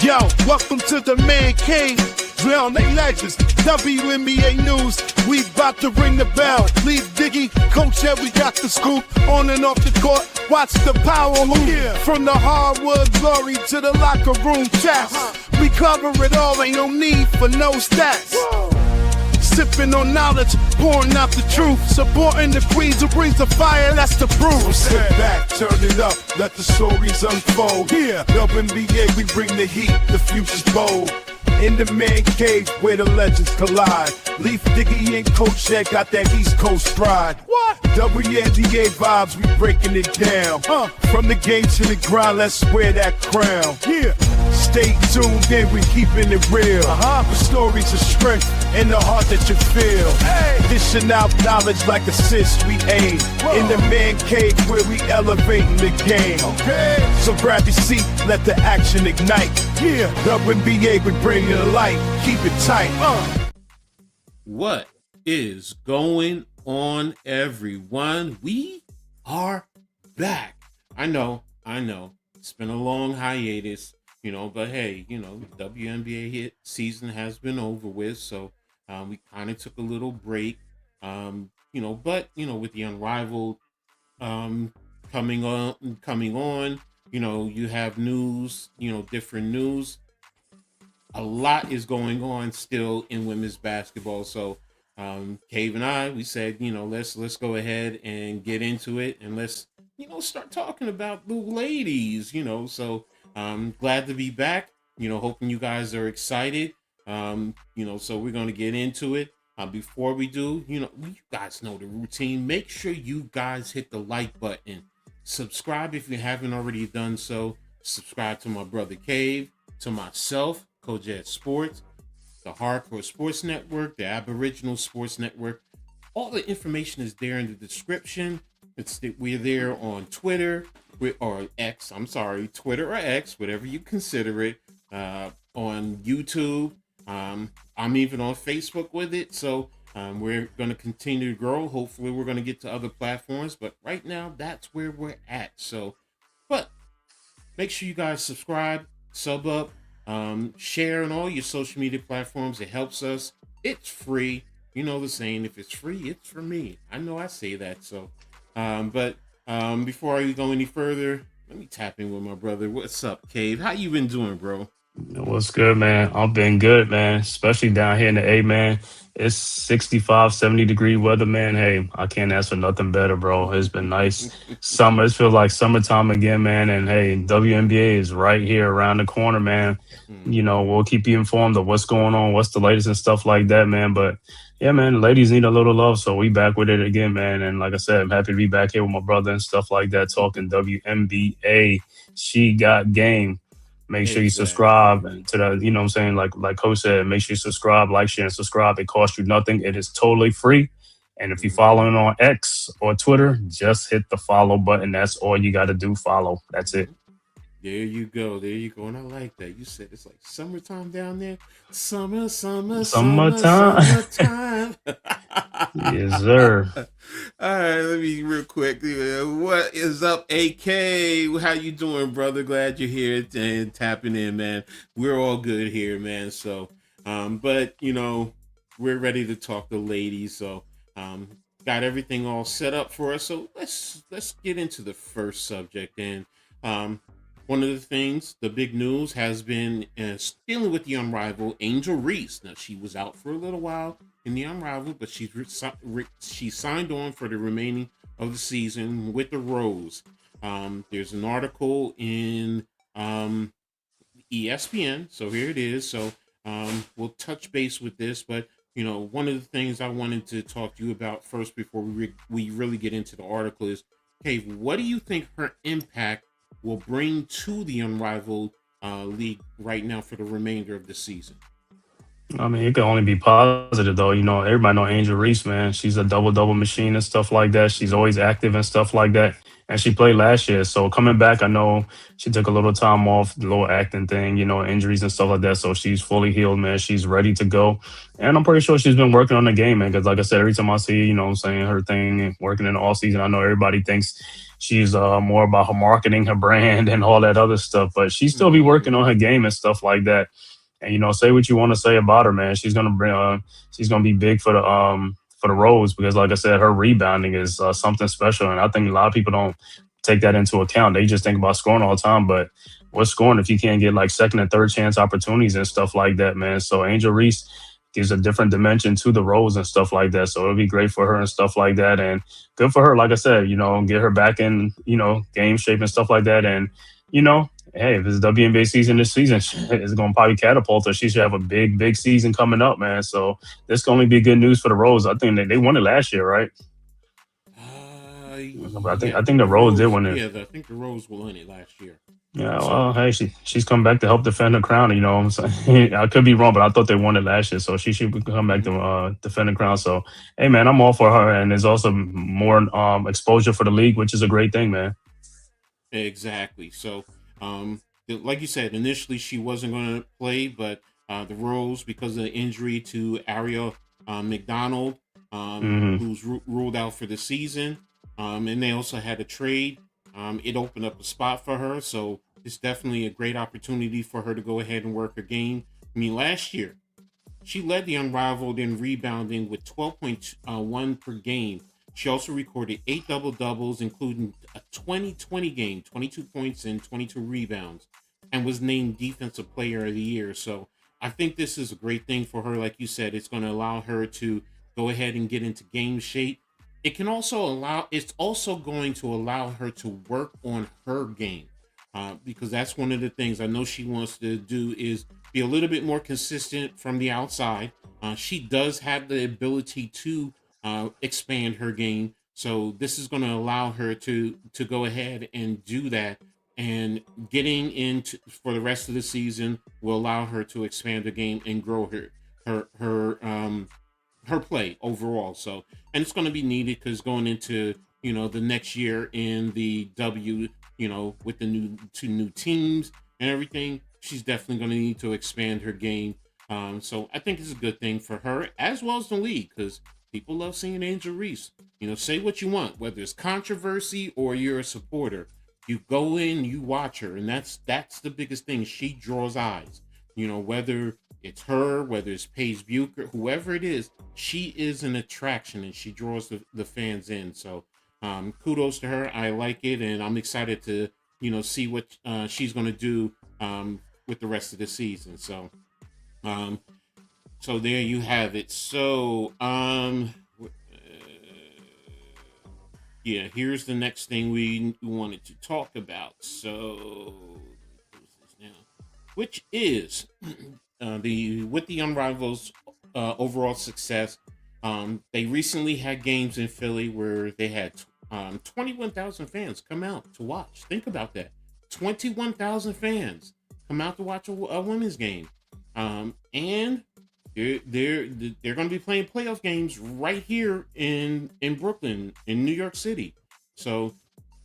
Yo, welcome to the Man-Cave. Drown they legends. WNBA news. We about to ring the bell. Leave Diggy, Coach Edd, we got the scoop. On and off the court, watch the power move. Yeah. From the hardwood glory to the locker room chats. We cover it all, ain't no need for no stats. Whoa. Sipping on knowledge, pouring out the truth. Supporting the queens who brings the fire, that's the proof. So sit back, turn it up, let the stories unfold. Yeah, WNBA, we bring the heat, the future's bold. In the man cave where the legends collide. Leaf Diggy and Coach Edd got that East Coast pride. What? WNBA vibes, we breaking it down. From the game to the grind, let's wear that crown. Yeah. Stay tuned in, we keeping it real. The stories of strength and the heart that you feel. Hey. Dishing out knowledge like assists we aim. Whoa. In the man cave where we elevating the game. Okay. So grab your seat, let the action ignite. Yeah. WNBA, we bring it to light. Keep it tight. What is going on, everyone? We are back. I know. It's been a long hiatus, but hey, WNBA hit season has been over with, so we kind of took a little break, but with the Unrivaled coming on, you have news, different news. A lot is going on still in women's basketball, so Cave and I, we said, let's go ahead and get into it, and let's start talking about the ladies, so glad to be back, hoping you guys are excited, so we're going to get into it. Before we do, you guys know the routine. Make sure you guys hit the like button, subscribe if you haven't already done so, subscribe to my brother Cave, to myself, Coach Edd Sports, the Hardcore Sports Network, the Aboriginal Sports Network. All the information is there in the description. We're there on Twitter or X. Twitter or X, whatever you consider it. On YouTube. I'm even on Facebook with it. So we're going to continue to grow. Hopefully, we're going to get to other platforms. But right now, that's where we're at. So, but make sure you guys subscribe, sub up. Share on all your social media platforms. It helps us. It's free. You know the saying, if it's free, it's for me. I know I say that. So, but before I go any further, let me tap in with my brother. What's up, Cave? How you been doing, bro? What's good, man? I've been good, man. Especially down here in the A, man. It's 65, 70 degree weather, man. Hey, I can't ask for nothing better, bro. It's been nice. Summer, it feels like summertime again, man. And hey, WNBA is right here around the corner, man. We'll keep you informed of what's going on, what's the latest and stuff like that, man. But yeah, man, ladies need a little love, so we back with it again, man. And like I said, I'm happy to be back here with my brother and stuff like that, talking WNBA. She got game. Make sure you subscribe to the, like Coach said, make sure you subscribe, like, share, and subscribe. It costs you nothing. It is totally free. And if you're following on X or Twitter, just hit the follow button. That's all you got to do. Follow. That's it. There you go. And I like that. You said it's like summertime down there. Summertime. Yes, sir. All right, let me real quick. What is up, AK? How you doing, brother? Glad you're here and tapping in, man. We're all good here, man. So, but we're ready to talk to ladies. So, got everything all set up for us. So let's get into the first subject. And one of the things, the big news has been dealing with the Unrivaled Angel Reese. Now, she was out for a little while in the Unrivaled, but she signed on for the remaining of the season with the Rose. There's an article in ESPN, so here it is. So we'll touch base with this, but one of the things I wanted to talk to you about first before we really get into the article is, Cave, what do you think her impact will bring to the Unrivaled League right now for the remainder of the season? I mean, it can only be positive, though. Everybody know Angel Reese, man. She's a double-double machine and stuff like that. She's always active and stuff like that. And she played last year. So coming back, I know she took a little time off, the little acting thing, injuries and stuff like that. So she's fully healed, man. She's ready to go. And I'm pretty sure she's been working on the game, man. Because like I said, every time I see, her thing and working in the off season, I know everybody thinks she's more about her marketing, her brand, and all that other stuff. But she still be working on her game and stuff like that. And say what you want to say about her, man. She's gonna bring, she's gonna be big for the Rose because, like I said, her rebounding is something special, and I think a lot of people don't take that into account. They just think about scoring all the time, but what's scoring if you can't get like second and third chance opportunities and stuff like that, man? So Angel Reese gives a different dimension to the Rose and stuff like that. So it'll be great for her and stuff like that, and good for her. Like I said, get her back in game shape and stuff like that, and hey, if it's WNBA season this season, it's going to probably catapult her. She should have a big season coming up, man. So this can only be good news for the Rose. I think they won it last year, right? I think the Rose did win it. Yeah, I think the Rose won it last year. Yeah, well, hey, she's come back to help defend her crown. You know what I'm saying? I could be wrong, but I thought they won it last year, so she should come back to defend the crown. So, hey, man, I'm all for her, and there's also more exposure for the league, which is a great thing, man. Exactly. So, like you said, initially she wasn't going to play, but the Rose, because of the injury to Ariel McDonald, who's ruled out for the season, and they also had a trade. It opened up a spot for her, so it's definitely a great opportunity for her to go ahead and work her game. I mean, last year, she led the Unrivaled in rebounding with 12.1 per game. She also recorded 8 double-doubles, including a 20-20 game, 22 points and 22 rebounds, and was named Defensive Player of the Year. So I think this is a great thing for her. Like you said, it's going to allow her to go ahead and get into game shape. It's also going to allow her to work on her game, because that's one of the things I know she wants to do is be a little bit more consistent from the outside. She does have the ability to expand her game, so this is going to allow her to go ahead and do that. And getting into for the rest of the season will allow her to expand the game and grow her play overall. So, and it's going to be needed because going into the next year in the with the two new teams and everything, she's definitely going to need to expand her game. So I think it's a good thing for her as well as the league, because people love seeing Angel Reese. Say what you want, whether it's controversy or you're a supporter. You go in, you watch her, and that's the biggest thing. She draws eyes. Whether it's her, whether it's Paige Bucher, whoever it is, she is an attraction and she draws the fans in. So kudos to her. I like it, and I'm excited to see what she's going to do with the rest of the season. So so there you have it. So yeah, here's the next thing we wanted to talk about. So which is with the Unrivaled overall success. They recently had games in Philly where they had 21,000 fans come out to watch. Think about that. 21,000 fans come out to watch a women's game. And they're going to be playing playoff games right here in Brooklyn, in New York City. So,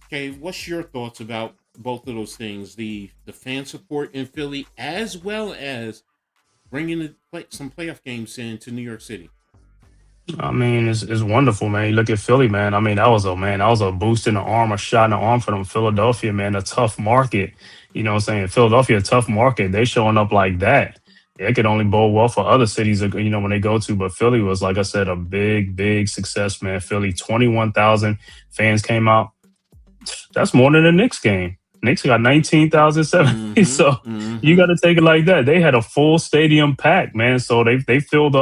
okay, what's your thoughts about both of those things, the fan support in Philly, as well as bringing some playoff games into New York City? I mean, it's wonderful, man. You look at Philly, man. I mean, that was a boost in the arm, a shot in the arm for them. Philadelphia, man, a tough market. You know what I'm saying? Philadelphia, a tough market. They showing up like that. It could only bode well for other cities, when they go to. But Philly was, like I said, a big success, man. Philly, 21,000 fans came out. That's more than the Knicks game. Knicks got 19,070. So you got to take it like that. They had a full stadium packed, man. So they filled.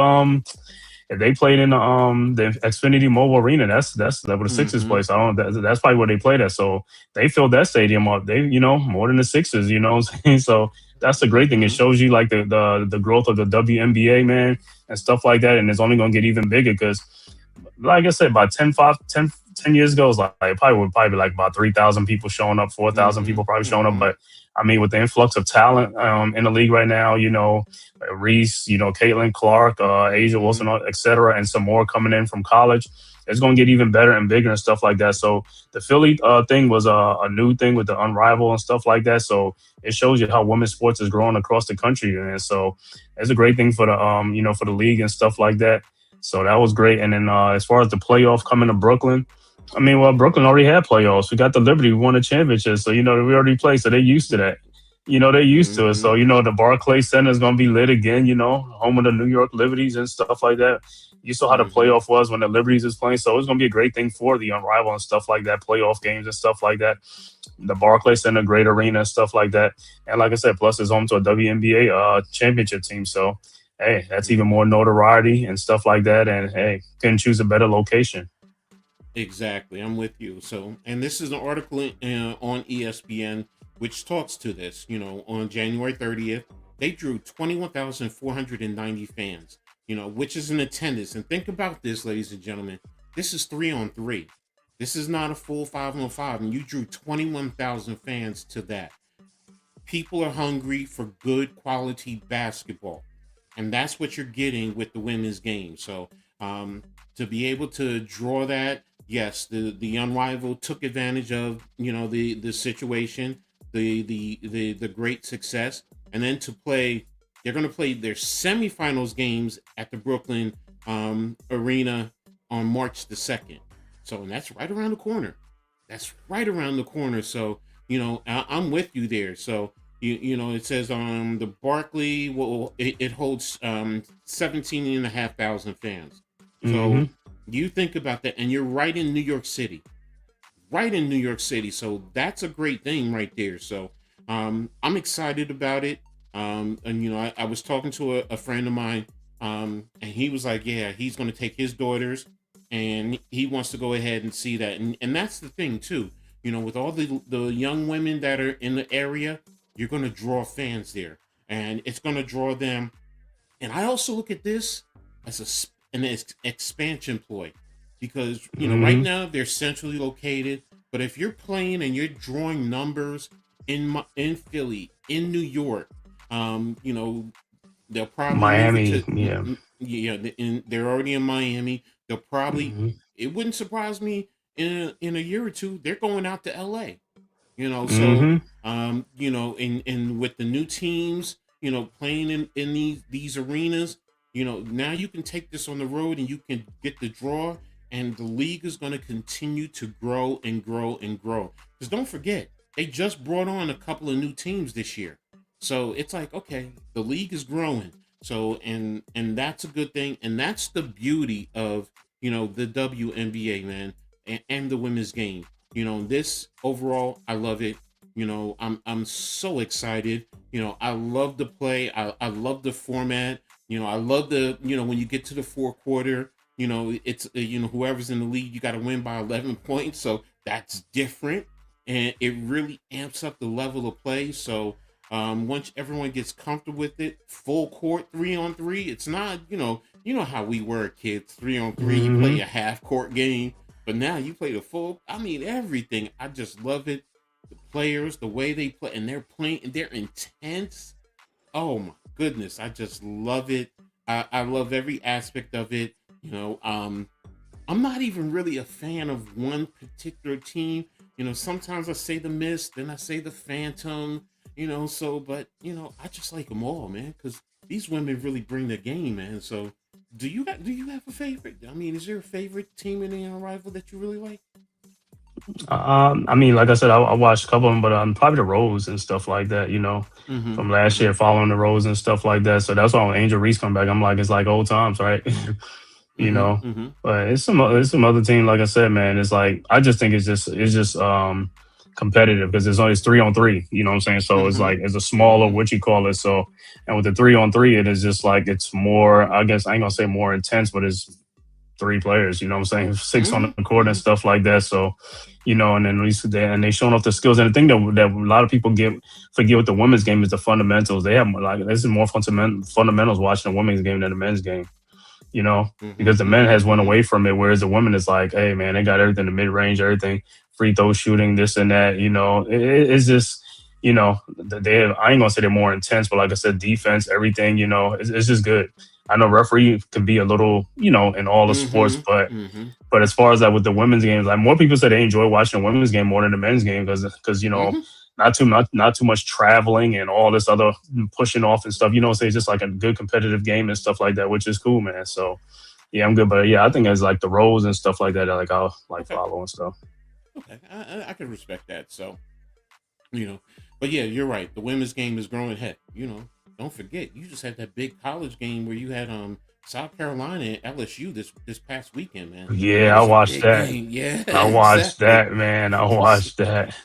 If they played in the Xfinity Mobile Arena, that's where the Sixers play. So that's probably where they played at. So they filled that stadium up. They more than the Sixers. You know what I'm saying? So that's the great thing. It shows you like the growth of the WNBA, man, and stuff like that. And it's only going to get even bigger because, like I said, about 10 years ago, it was like it would probably be like about 3,000 people showing up, 4,000 people probably showing up. But I mean, with the influx of talent in the league right now, Reese, Caitlin Clark, Asia Wilson, et cetera, and some more coming in from college, it's going to get even better and bigger and stuff like that. So the Philly thing was a new thing with the Unrivaled and stuff like that. So it shows you how women's sports is growing across the country. And so it's a great thing for the for the league and stuff like that. So that was great. And then as far as the playoff coming to Brooklyn, I mean, well, Brooklyn already had playoffs. We got the Liberty, we won a championship, so we already played, so they're used to that. They're used to it. Mm-hmm. So the Barclays Center is going to be lit again. Home of the New York Liberties and stuff like that. You saw how the Mm-hmm. playoff was when the Liberties was playing, so it's going to be a great thing for the Unrivaled and stuff like that, playoff games and stuff like that. The Barclays Center, great arena and stuff like that. And like I said, plus it's home to a WNBA championship team. So hey, that's even more notoriety and stuff like that. And hey, couldn't choose a better location. Exactly, I'm with you. So, and this is an article on ESPN which talks to this. On January 30th, they drew 21,490 fans. Which is in attendance. And think about this, ladies and gentlemen. This is 3-on-3. This is not a full 5-on-5, and you drew 21,000 fans to that. People are hungry for good quality basketball, and that's what you're getting with the women's game. So, to be able to draw that. Yes, the Unrivaled took advantage of the situation, the great success, and then they're going to play their semifinals games at the Brooklyn Arena on March the 2nd. So, and that's right around the corner. That's right around the corner. So, I'm with you there. So, it says the Barclay, well, it holds 17,500 fans. So, you think about that, and you're right in New York City. Right in New York City. So that's a great thing right there. So I'm excited about it. And I was talking to a friend of mine, and he was like, yeah, he's going to take his daughters, and he wants to go ahead and see that. And that's the thing too. With all the young women that are in the area, you're going to draw fans there, and it's going to draw them. And I also look at this as an expansion ploy, because right now they're centrally located, but if you're playing and you're drawing numbers in Philly, in New York, they'll probably Miami, they're already in Miami. They'll probably, hmm it wouldn't surprise me in a year or two they're going out to LA. So hmm and with the new teams playing in these arenas, now you can take this on the road and you can get the draw, and the league is going to continue to grow and grow and grow. Because don't forget, they just brought on a couple of new teams this year. So it's like, okay, the league is growing. So and that's a good thing, and that's the beauty of the WNBA, man, and the women's game. This overall, I love it. I'm so excited. I love the play. I love the format. I love when you get to the fourth quarter, it's, whoever's in the lead, you got to win by 11 points. So that's different. And it really amps up the level of play. So once everyone gets comfortable with it, full court 3-on-3, it's not, how we were kids, 3-on-3, you play a half court game, but now you play the full, everything. I just love it. The players, the way they play, and they're playing, and they're intense. Oh my goodness, I just love it. I love every aspect of it. I'm not even really a fan of one particular team. Sometimes I say the Mist, then I say the Phantom. But I just like them all, man, because these women really bring the game, man. So, do you have a favorite? Is there a favorite team in the Unrival that you really like? like I said, I watched a couple of them, but probably the Rose and stuff like that. Mm-hmm. From last year, following the Rose and stuff like that. So that's why when Angel Reese come back, I'm like, it's like old times, right? you Mm-hmm. know. Mm-hmm. But it's some other team. Like I said, man, it's like I just think it's just competitive because it's 3-on-3. You know what I'm saying? So it's Mm-hmm. like it's a smaller Mm-hmm. what you call it. So and with the 3-on-3, it is just like it's more. I guess I ain't gonna say more intense, but it's three players. You know what I'm saying? Six on the court and Mm-hmm. stuff like that. So and then at least they showing off the skills. And the thing that a lot of people forget with the women's game is the fundamentals. They have like this is more fundamentals watching the women's game than the men's game. Because the men has went Mm-hmm. away from it, whereas the women is like, hey man, they got everything, the mid range, everything, free throw shooting, this and that. It's just they have, I ain't gonna say they're more intense, but like I said, defense, everything. It's just good. I know referee can be a little, in all the sports, Mm-hmm. but Mm-hmm. as far as that with the women's games, like more people say they enjoy watching the women's game more than the men's game because Mm-hmm. not too much traveling and all this other pushing off and stuff. So it's just like a good competitive game and stuff like that, which is cool, man. So Yeah, I'm good, but yeah, I think it's like the roles and stuff like that. Like I'll like Okay, follow and stuff. okay, I can respect that. So you know, but yeah, you're right. The women's game is growing. Heck, don't forget, you just had that big college game where you had South Carolina and LSU this past weekend, man. That Yeah, I was a watched big that. game. Yeah, I watched exactly. that, man. I watched that.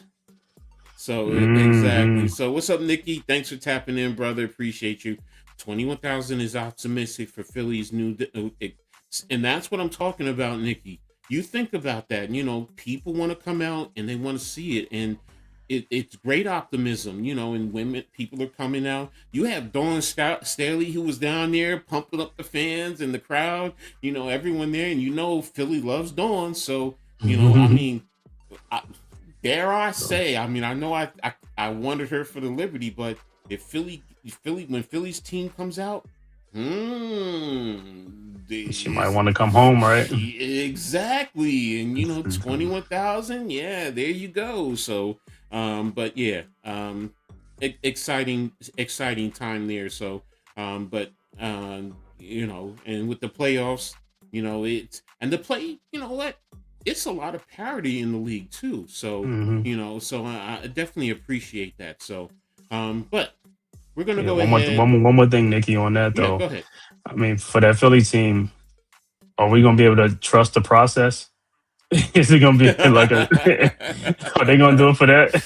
So exactly. Hmm. So what's up, Nikki? Thanks for tapping in, brother. Appreciate you. 21,000 is optimistic for Philly's and that's what I'm talking about, Nikki. You think about that. People want to come out and they want to see it, and it's great optimism. And women, people are coming out. You have Dawn Staley who was down there pumping up the fans and the crowd. Everyone there, and Philly loves Dawn. So I mean, I, dare I say? I mean, I know I wanted her for the Liberty, but when Philly's team comes out, She might want to come home, right? exactly, and 21,000, yeah, there you go. So, but yeah, exciting time there. So, but and with the playoffs, and the play, what? It's a lot of parity in the league too. So, Hmm. so I definitely appreciate that. So, but we're gonna Yeah, go ahead. one more thing, Nikki, on that Yeah, go though. ahead. I mean, for that Philly team, are we gonna be able to trust the process? Is it gonna be like a? Are they gonna do it for that?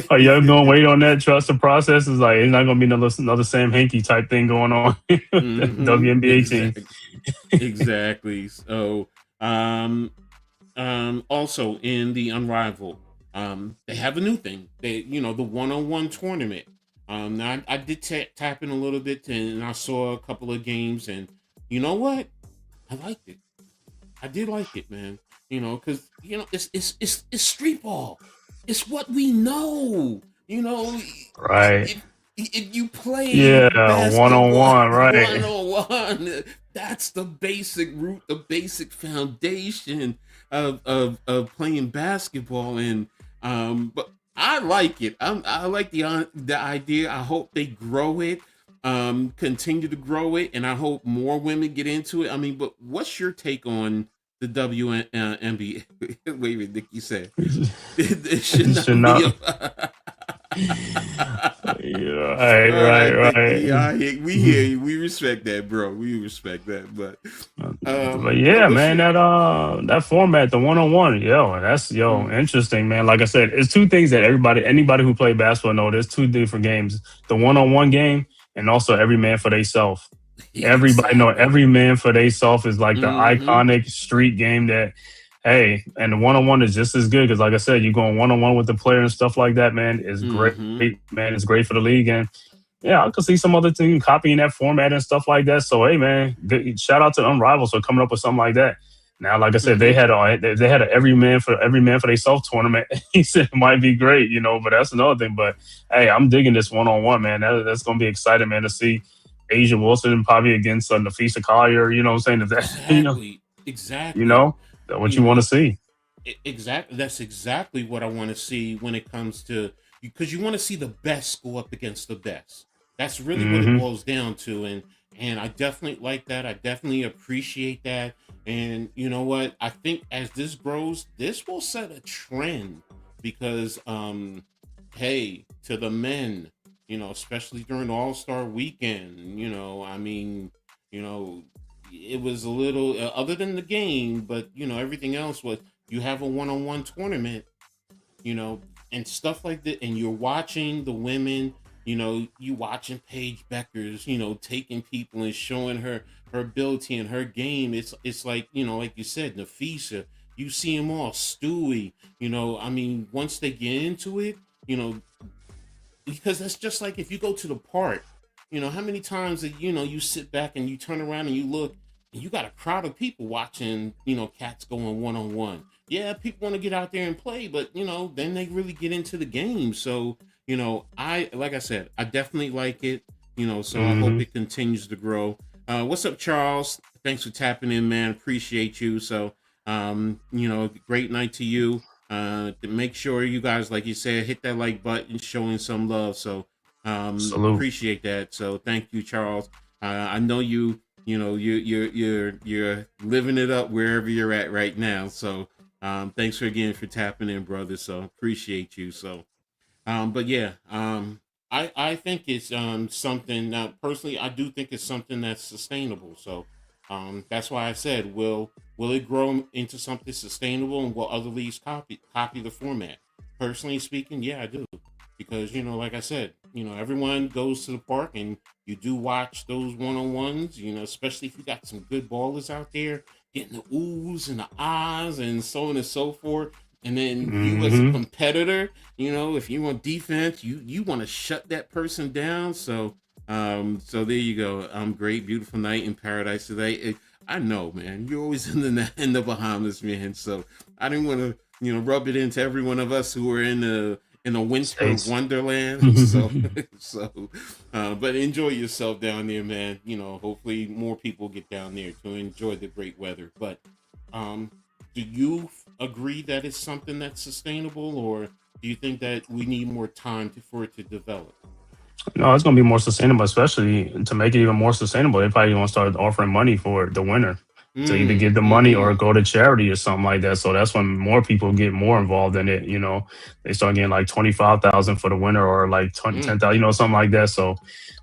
Are y'all gonna wait on that? Trust the process is like it's not gonna be another Sam Hinkie type thing going on. The WNBA team. Exactly. Exactly. So, um, also in the Unrivaled, they have a new thing. The one-on-one tournament. Now I did tap in a little bit, and I saw a couple of games, and you know what? I liked it. I did like it, man. Because it's street ball. It's what we know. Right. If you play Yeah, one on basketball one, one right. on one, that's the basic root, the basic foundation of playing basketball. And but I like it. I like the idea. I hope they grow it, continue to grow it, and I hope more women get into it. I mean, but what's your take on the WNBA? Wait a minute, Nikki said it should Should not be not. a. Yeah, right, All right, right, Nikki. right. We hear you. We respect that, bro. We respect that. But But yeah, what's man, your that format, the one on one, that's mm, interesting, man. Like I said, it's two things that anybody who play basketball know. There's two different games: the one on one game, and also every man for theyself. Everybody know exactly? every man for theyself is like the Mm-hmm. iconic street game that. Hey, and the one on one is just as good because, like I said, you going one on one with the player and stuff like that, man, is great, Mm-hmm. man. It's great for the league, and yeah, I could see some other team copying that format and stuff like that. So, hey, man, shout out to Unrivaled for coming up with something like that. Now, like I said, Mm-hmm. they had a every man for themselves tournament. He said it might be great, but that's another thing. But hey, I'm digging this one on one, man. That's gonna be exciting, man, to see Asia Wilson probably against Nafisa Collier. You know what I'm saying? If that, Exactly. you Exactly. know, that what You you want to know, see. exactly. That's exactly what I want to see when it comes to because you want to see the best go up against the best. That's really what it Hmm. boils down to, and I definitely like that. I definitely appreciate that. And you know what? I think as this grows, this will set a trend because hey, to the men, especially during All-Star weekend, I mean, you know, it was a little other than the game, but everything else was you have a one-on-one tournament, you know, and stuff like that, and you're watching the women, you watching Paige Beckers, taking people and showing her ability and her game. It's like like you said, Nafisa. You see them all, Stewie. I mean, once they get into it, you know, because that's just like if you go to the park, how many times that you sit back and you turn around and you look and you got a crowd of people watching, cats going one on one. Yeah, people want to get out there and play, but then they really get into the game. So I like I said, I definitely like it. So I hope Hmm. it continues to grow. What's up, Charles? Thanks for tapping in, man. Appreciate you. So great night to you. To make sure you guys, like you said, hit that like button, showing some love. So Salute. appreciate that. So thank you, Charles. I know you you're living it up wherever you're at right now. So thanks for tapping in, brother. So appreciate you. So but yeah, I think it's something. Personally, I do think it's something that's sustainable. So that's why I said, will it grow into something sustainable, and will other leagues copy the format? Personally speaking, yeah, I do, because like I said, everyone goes to the park, and you do watch those one-on-ones. Especially if you got some good ballers out there getting the oohs and the ahs and so on and so forth. And then you as a Hmm. competitor, if you want defense, you want to shut that person down. So there you go. Great, beautiful night in paradise today. I know, man. You're always in the Bahamas, man. So I didn't want to, rub it into every one of us who are in a winter States. wonderland. So but enjoy yourself down there, man. Hopefully more people get down there to enjoy the great weather. But um, do you agree that it's something that's sustainable, or do you think that we need more time for it to develop? No, it's gonna be more sustainable, especially to make it even more sustainable. They probably gonna start offering money for the winner to either get the money or Mm-hmm. go to charity or something like that. So that's when more people get more involved in it. They start getting like 25,000 for the winner or like 20, Mm, 10,000, something like that. So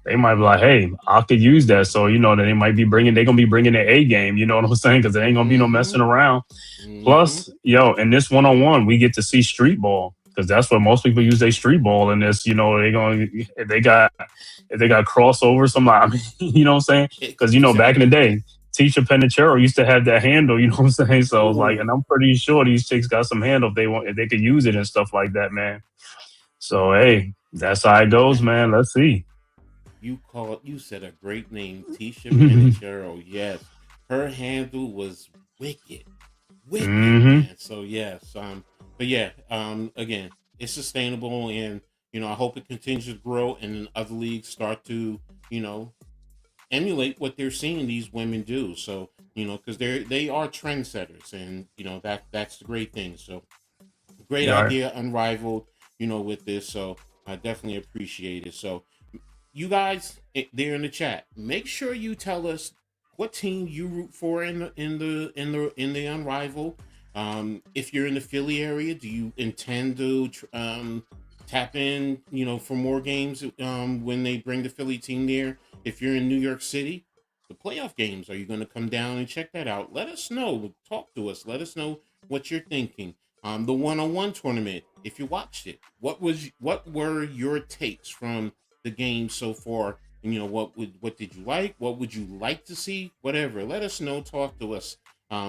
they might be like, hey, I could use that. So they might be they're gonna be bringing the A game. You know what I'm saying? Because there ain't gonna be no mm-hmm. messing around. Mm-hmm. Plus, in this one on one, we get to see street ball because that's what most people use their street ball in this. They going if they got crossovers, some I mean, you know what I'm saying? Because back in the Exactly. day, Tisha Penichero used to have that handle. You know what I'm saying? So it's like, and Oh, I'm pretty sure these chicks got some handle if they could use it and stuff like that, man. So hey, that's how it goes, man. man. Let's see. You said a great name, Tisha Penichero. Yes. Her handle was wicked. Wicked, Hmm. man. So yes, but yeah, again, it's sustainable, and I hope it continues to grow, and then other leagues start to, you know, emulate what they're seeing these women do. So, because they are trendsetters, and that's the great thing. So great Yeah. idea, Unrivaled, with this. So I definitely appreciate it. So you guys there in the chat, make sure you tell us what team you root for in the Unrivaled. If you're in the Philly area, do you intend to tap in, for more games when they bring the Philly team there? If you're in New York City, the playoff games, are you going to come down and check that out? Let us know. Talk to us. Let us know what you're thinking. The one-on-one tournament, if you watched it, what were your takes from the game so far? And what did you like? What would you like to see? Whatever. Let us know. Talk to us.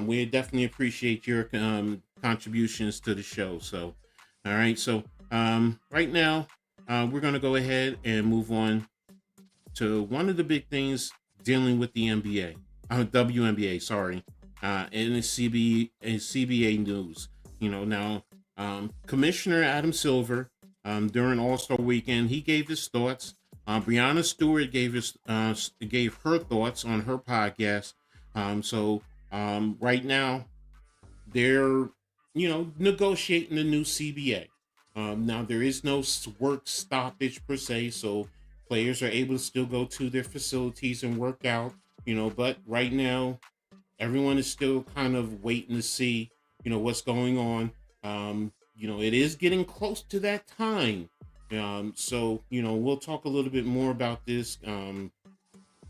We definitely appreciate your contributions to the show. So, all right. So, right now, we're gonna go ahead and move on to one of the big things dealing with the NBA, WNBA, sorry, and the CBA news. Now, Commissioner Adam Silver, during All Star Weekend, he gave his thoughts. Brianna Stewart gave her thoughts on her podcast. So right now they're negotiating the new CBA. Now there is no work stoppage per se, so players are able to still go to their facilities and work out. But right now everyone is still kind of waiting to see what's going on. It is getting close to that time. So we'll talk a little bit more about this.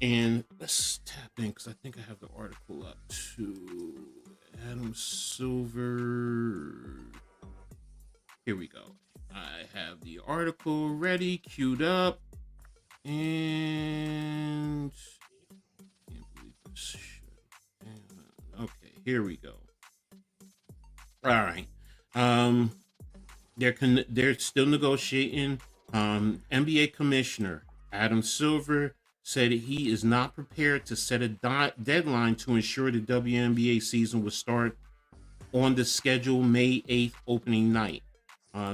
And let's tap in because I think I have the article up too. Adam Silver. Here we go. I have the article ready, queued up, and can't believe this shit. Okay, here we go. All right. Um, they're still negotiating. NBA Commissioner Adam Silver said he is not prepared to set a deadline to ensure the WNBA season will start on the scheduled May 8th opening night.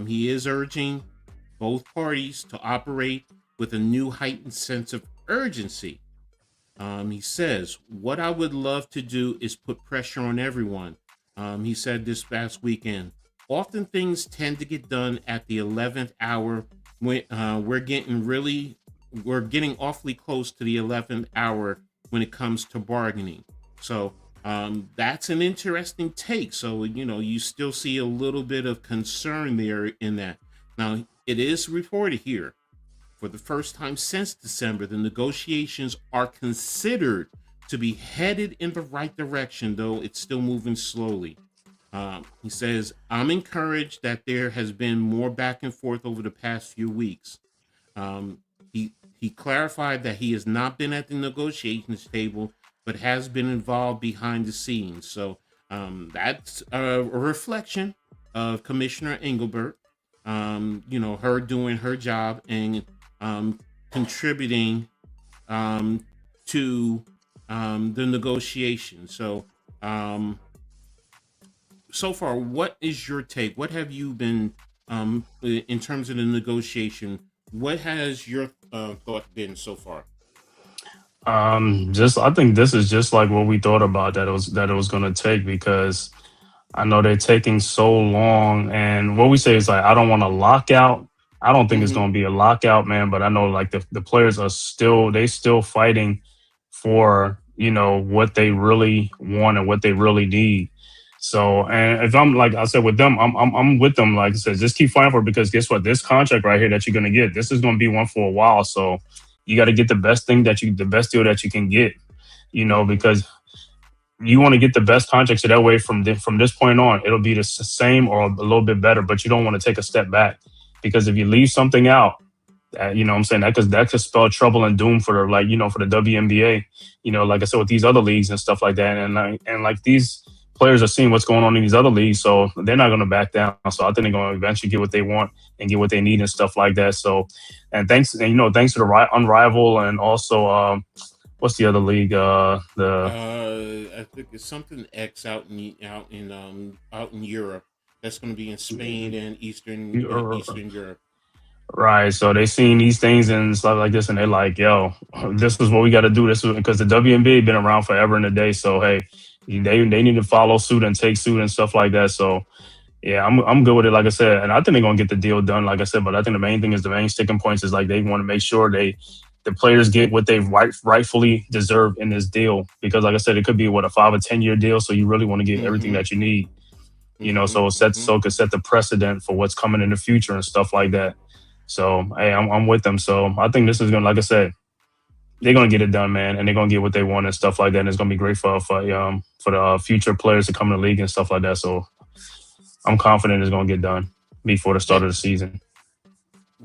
He is urging both parties to operate with a new heightened sense of urgency. He says, "What I would love to do is put pressure on everyone." He said this past weekend. Often things tend to get done at the 11th hour. When we're getting awfully close to the 11th hour when it comes to bargaining. So that's an interesting take. So, you still see a little bit of concern there in that. Now, it is reported here, for the first time since December, the negotiations are considered to be headed in the right direction, though it's still moving slowly. He says, I'm encouraged that there has been more back and forth over the past few weeks. He clarified that he has not been at the negotiations table, but has been involved behind the scenes. So that's a reflection of Commissioner Engelbert, her doing her job and contributing to the negotiation. So so far, what is your take? What have you been, in terms of the negotiation, what has your thought been so far? Just I think this is just like what we thought about that it was gonna take, because I know they're taking so long, and what we say is like, I don't want a lockout. I don't think it's Mm-hmm. gonna be a lockout, man, but I know like the players are still fighting for, what they really want and what they really need. So, and if I'm like I said with them, I'm with them. Like I said, just keep fighting for it, because guess what? This contract right here that you're gonna get, this is gonna be one for a while. So you got to get the best deal that you can get, Mm-hmm. because you want to get the best contract, so that way from this point on, it'll be the same or a little bit better. But you don't want to take a step back, because if you leave something out, what I'm saying, that could spell trouble and doom for for the WNBA. Like I said, with these other leagues and stuff like that, and like these players are seeing what's going on in these other leagues, so they're not going to back down. So I think they're going to eventually get what they want and get what they need and stuff like that. So, and thanks to the Unrivaled, and also what's the other league? I think it's something X out in Europe. That's going to be in Spain and Eastern Europe. Right. So they seen these things and stuff like this, and they're like, "Yo, this is what we got to do." This is because the WNBA been around forever in the day. So hey, they need to follow suit and take suit and stuff like that. So yeah, I'm good with it. Like I said, and I think they're gonna get the deal done. Like I said, but I think the main sticking points is like they want to make sure the players get what they rightfully deserve in this deal, because like I said, it could be a 5 or 10 year deal. So you really want to get everything Mm-hmm. that you need. Mm-hmm. So Mm-hmm. it could set the precedent for what's coming in the future and stuff like that. So hey, I'm with them. So I think this is gonna, like I said, they're gonna get it done, man, and they're gonna get what they want and stuff like that. And it's gonna be great for the future players to come in the league and stuff like that. So I'm confident it's gonna get done before the start And of the season.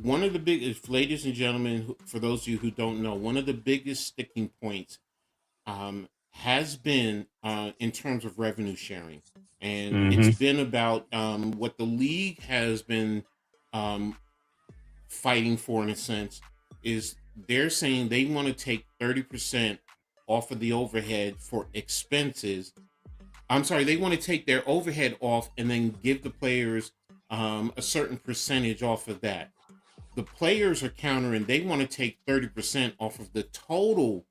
one of the biggest, ladies and gentlemen, for those of you who don't know, one of the biggest sticking points has been in terms of revenue sharing. And it's Hmm. been about what the league has been um, fighting for, in a sense, is they're saying they want to take 30% off of the overhead for expenses. I'm sorry, they want to take their overhead off and then give the players a certain percentage off of that. The players are countering, they want to take 30% off of the total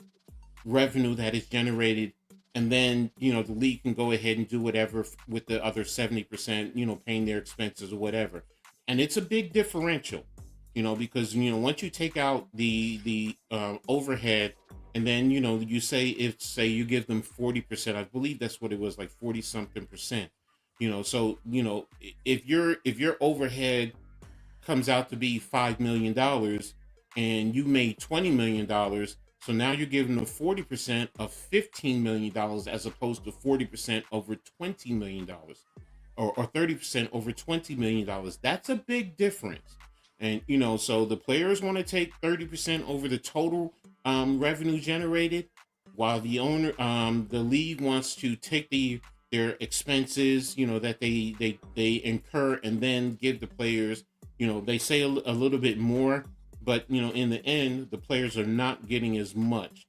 revenue that is generated, and then the league can go ahead and do whatever with the other 70%, paying their expenses or whatever. And it's a big differential, because once you take out the overhead, and then you say you give them 40%, I believe that's what it was, like 40 something percent. So if your overhead comes out to be $5 million and you made $20 million, so now you're giving them 40% of $15 million, as opposed to 40% over $20 million, or 30% over $20 million. That's a big difference. And so the players want to take 30% over the total revenue generated, while the league wants to take their expenses, that they incur, and then give the players, they say a little bit more, but in the end, the players are not getting as much.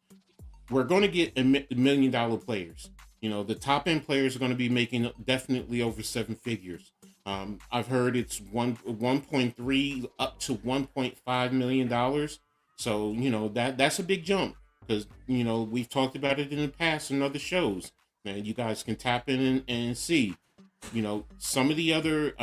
We're going to get $1 million players. The top end players are going to be making definitely over seven figures. I've heard it's 1.3 up to $1.5 million. So that's a big jump, because we've talked about it in the past in other shows. And you guys can tap in and see. Some of the other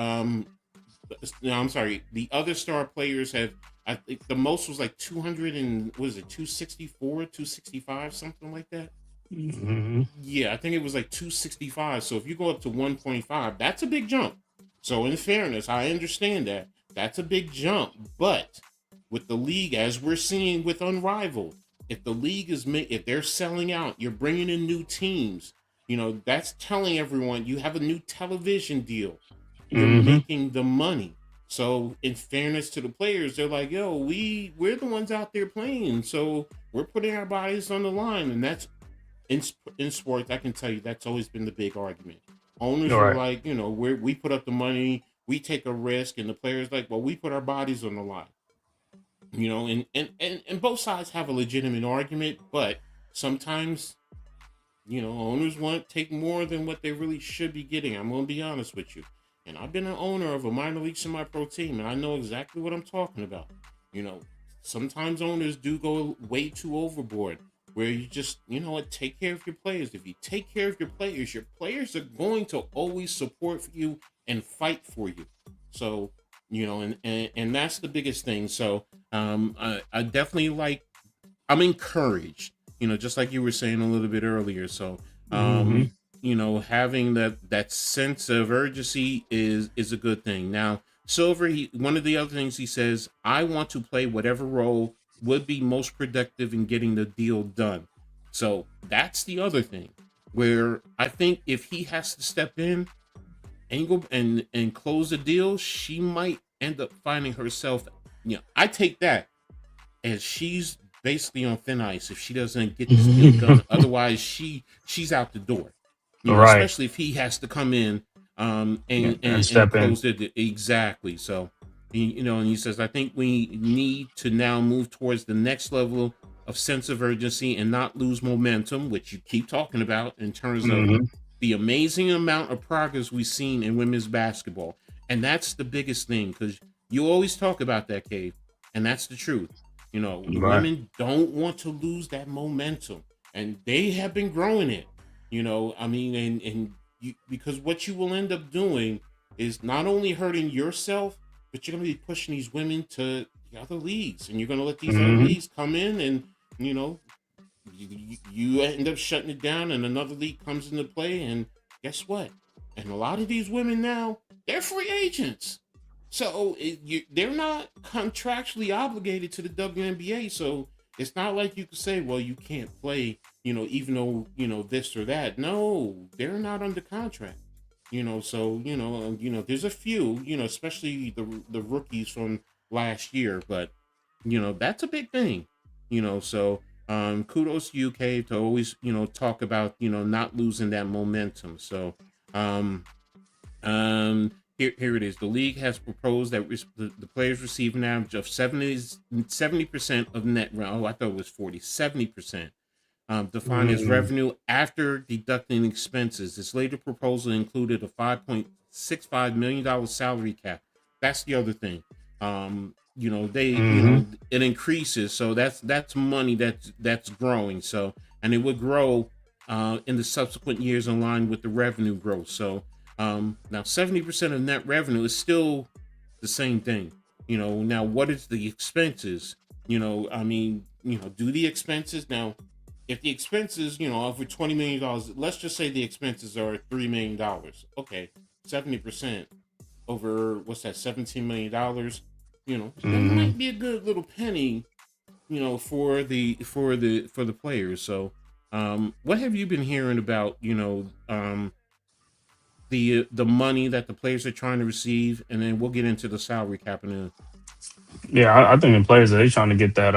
I'm sorry, the other star players have I think the most was like 200 and what is it, 264, 265, something like that. Mm-hmm. Yeah, I think it was like 265. So if you go up to 1.5, that's a big jump. So in fairness, I understand that. That's a big jump. But with the league, as we're seeing with Unrivaled, if the league if they're selling out, you're bringing in new teams, that's telling everyone you have a new television deal. You're Mm-hmm. making the money. So in fairness to the players, they're like, yo, we're the ones out there playing. So we're putting our bodies on the line. And that's in sports, I can tell you that's always been the big argument. Owners All are right. like, we put up the money, we take a risk, and the players like, well, we put our bodies on the line. And both sides have a legitimate argument, but sometimes, owners want to take more than what they really should be getting. I'm gonna be honest with you. And I've been an owner of a minor league semi-pro team, and I know exactly what I'm talking about. You know, sometimes owners do go way too overboard, where you just, take care of your players. If you take care of your players are going to always support you and fight for you. So, and that's the biggest thing. So, I definitely I'm encouraged, just like you were saying a little bit earlier. So, Mm-hmm. having that sense of urgency is a good thing. Now, Silver, one of the other things he says, I want to play whatever role would be most productive in getting the deal done. So that's the other thing where I think if he has to step in and go and close the deal, she might end up finding herself. I take that as she's basically on thin ice if she doesn't get this deal done. Otherwise, she's out the door. Right. Especially if he has to come in And and step in. close it exactly. So and he says, I think we need to now move towards the next level of sense of urgency and not lose momentum, which you keep talking about in terms of Mm-hmm. the amazing amount of progress we've seen in women's basketball. And that's the biggest thing, because you always talk about that, Cave, and that's the truth. The Right. women don't want to lose that momentum, and they have been growing it. I mean, and you, because what you will end up doing is not only hurting yourself, but you're going to be pushing these women to the other leagues, and you're going to let these other Mm-hmm. leagues come in, and you end up shutting it down, and another league comes into play, and guess what? And a lot of these women now, they're free agents. So they're not contractually obligated to the WNBA. So it's not like you could say, well, you can't play, even though, this or that. No, they're not under contract. So, there's a few, especially the rookies from last year, but, that's a big thing, so kudos to UK to always, talk about, not losing that momentum. So, um, here it is. The league has proposed that the players receive an average of 70% of net revenue. Oh, I thought it was 70%. Defined as Mm-hmm. revenue after deducting expenses. This later proposal included a $5.65 million salary cap. That's the other thing. Mm-hmm. It increases. So that's money that's growing. So, and it would grow in the subsequent years in line with the revenue growth. So, now 70% of net revenue is still the same thing. Now what is the expenses? Do the expenses now? If the expenses, over $20 million, let's just say the expenses are $3 million. Okay, 70% over what's that, $17 million? That Mm-hmm. might be a good little penny, for the players. So, what have you been hearing about, the money that the players are trying to receive, and then we'll get into the salary cap and Yeah, I think the players they trying to get that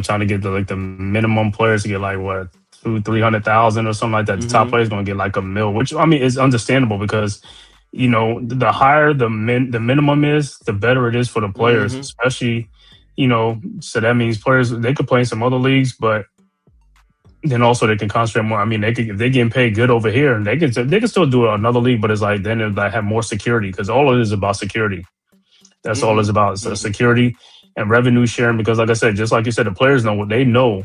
trying to get the minimum players to get like what 200,000-300,000 or something like that. The top mm-hmm, players gonna get like a mil, which I mean is understandable because the higher the minimum is, the better it is for the players, mm-hmm, especially so that means players they could play in some other leagues, but then also they can concentrate more. I mean, they could if they're getting paid good over here, and they can still do another league, but it's like then it like have more security because all it is about security. That's all it's mm-hmm, about. So mm-hmm, security and revenue sharing. Because, like I said, just like you said, the players know what they know.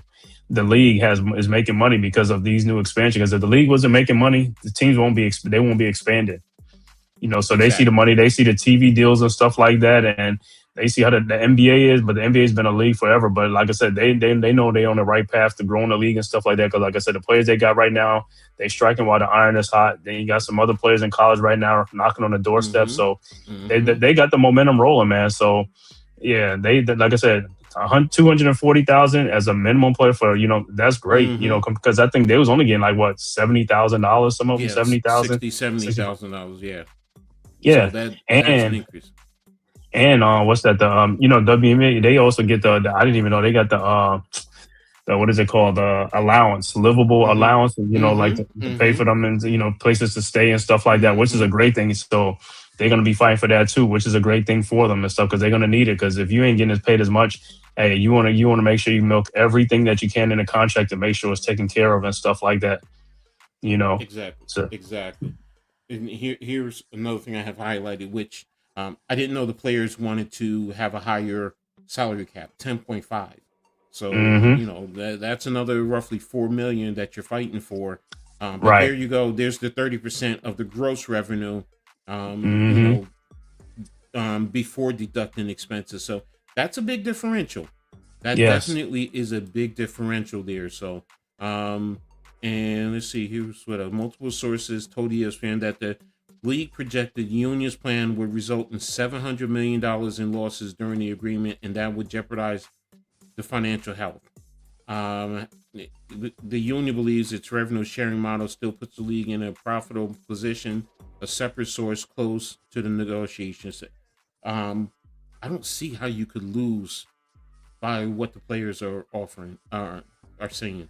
The league is making money because of these new expansion. Because if the league wasn't making money, the teams they won't be expanded. So they see the exactly. money, they see the TV deals and stuff like that, and they see how the NBA is, but the NBA has been a league forever. But like I said, they know they're on the right path to growing the league and stuff like that. Because like I said, the players they got right now, they striking while the iron is hot. Then you got some other players in college right now knocking on the doorstep. Mm-hmm. So Mm-hmm. they got the momentum rolling, man. So yeah, they like I said, 240,000 as a minimum player for that's great. Mm-hmm. Because I think they was only getting like what $70,000. Some of them Yeah, 70,000. 60, $70,000. Yeah. So Yeah, that's an and increase. what's that? The WNBA they also get the I didn't even know they got the what is it called? The allowance, livable Mm-hmm. allowance, like Mm-hmm. to pay Mm-hmm. for them and places to stay and stuff like that, which is a Mm-hmm. great thing. So they're gonna be fighting for that too, which is a great thing for them and stuff because they're gonna need it. Because if you ain't getting paid as much, hey, you wanna make sure you milk everything that you can in a contract to make sure it's taken care of and stuff like that. You know, Exactly. so. Exactly. And here's another thing I have highlighted, which I didn't know the players wanted to have a higher salary cap, 10.5. So Hmm. that's another roughly 4 million that you're fighting for. But Right. there you go. There's the 30% of the gross revenue. Um, you Hmm. know, before deducting expenses. So that's a big differential. That Yes. definitely is a big differential there. So, um, and let's see, here's what multiple sources told ESPN that the league projected union's plan would result in $700 million in losses during the agreement, and that would jeopardize the financial health. Um, the union believes its revenue sharing model still puts the league in a profitable position. A separate source close to the negotiations. Um, I don't see how you could lose by what the players are offering are saying.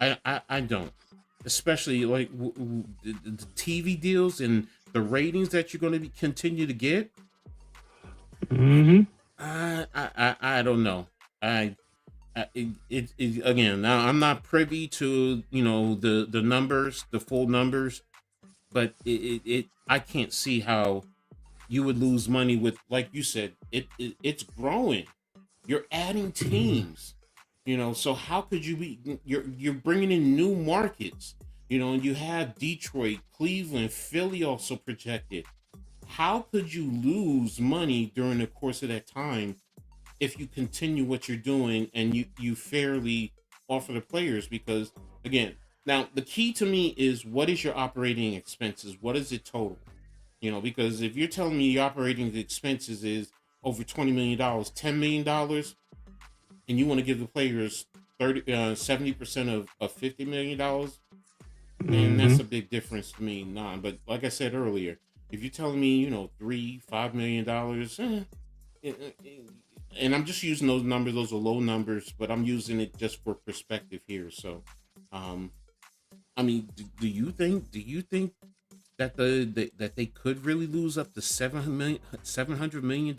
I don't, especially like the TV deals and the ratings that you're going to be continue to get. Hmm. I don't know. Again, now I'm not privy to the numbers, the full numbers, but I can't see how you would lose money with, like you said, it's growing. You're adding teams, so how could you be? You're bringing in new markets, and you have Detroit, Cleveland, Philly also projected. How could you lose money during the course of that time if you continue what you're doing and you fairly offer the players? Because again, now the key to me is, what is your operating expenses? What is it total? Because if you're telling me your operating expenses is over $20 million, $10 million, and you want to give the players 70% of $50 million, then Hmm. that's a big difference to me. Nah, but like I said earlier, if you're telling me $3-5 million, and I'm just using those numbers, those are low numbers, but I'm using it just for perspective here. So, um, I mean, do you think that that they could really lose up to $700 million?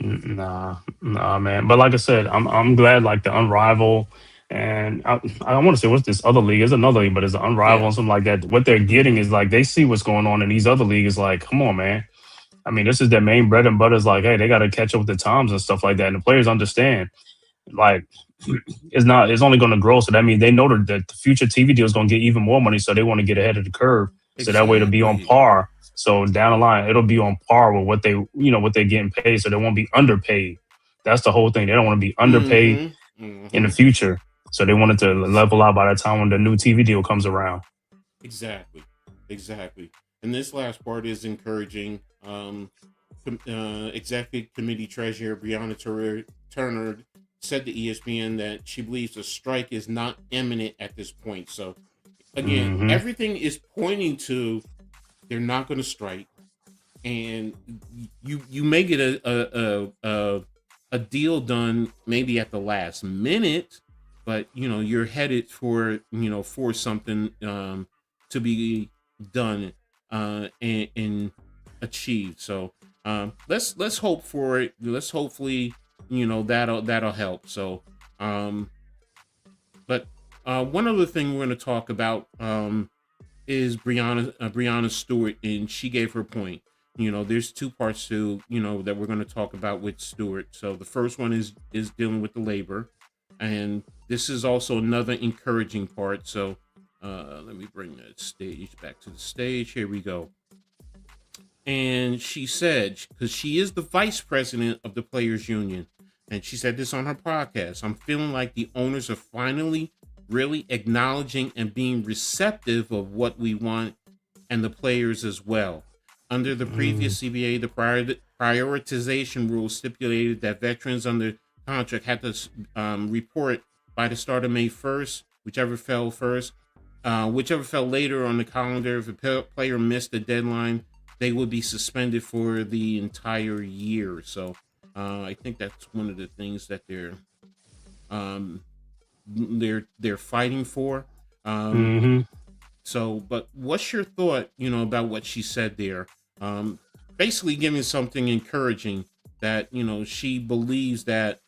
Nah, man. But like I said, I'm glad like the Unrivaled and I want to say what's this other league? It's another league, but it's an Unrivaled Yeah. and something like that. What they're getting Mm-hmm. is like they see what's going on in these other leagues. Like, come on, man. I mean, this is their main bread and butter. Is like, hey, they got to catch up with the times and stuff like that. And the players understand, like, it's only going to grow. So that means they know that the future TV deal is going to get even more money. So they want to get ahead of the curve. So that way it'll be on Exactly. par. So down the line, it'll be on par with what they're getting paid. So they won't be underpaid. That's the whole thing. They don't want to be underpaid Mm-hmm. in the Mm-hmm. future. So they wanted to level out by the time when the new TV deal comes around. Exactly. Exactly. And this last part is encouraging. Executive Committee Treasurer Breonna Turner said to ESPN that she believes a strike is not imminent at this point. So again, Hmm. everything is pointing to they're not going to strike, and you may get a deal done maybe at the last minute, but you're headed for something to be done and achieved. So let's hope for it. Let's hopefully that'll help. So but one other thing we're going to talk about is Brianna Stewart, and she gave her point. There's two parts to that we're going to talk about with Stewart. So the first one is dealing with the labor, and this is also another encouraging part. So let me bring the stage back to the stage. Here we go. And she said, because she is the vice president of the Players Union, and she said this on her podcast, I'm feeling like the owners are finally really acknowledging and being receptive of what we want, and the players as well. Under the previous CBA, the prioritization rules stipulated that veterans under contract had to report by the start of May 1st, whichever fell first. Whichever fell later on the calendar, if a player missed the deadline, they would be suspended for the entire year. So I think that's one of the things that um, they're fighting for. Mm-hmm. So, but what's your thought, about what she said there? Basically giving something encouraging that, she believes that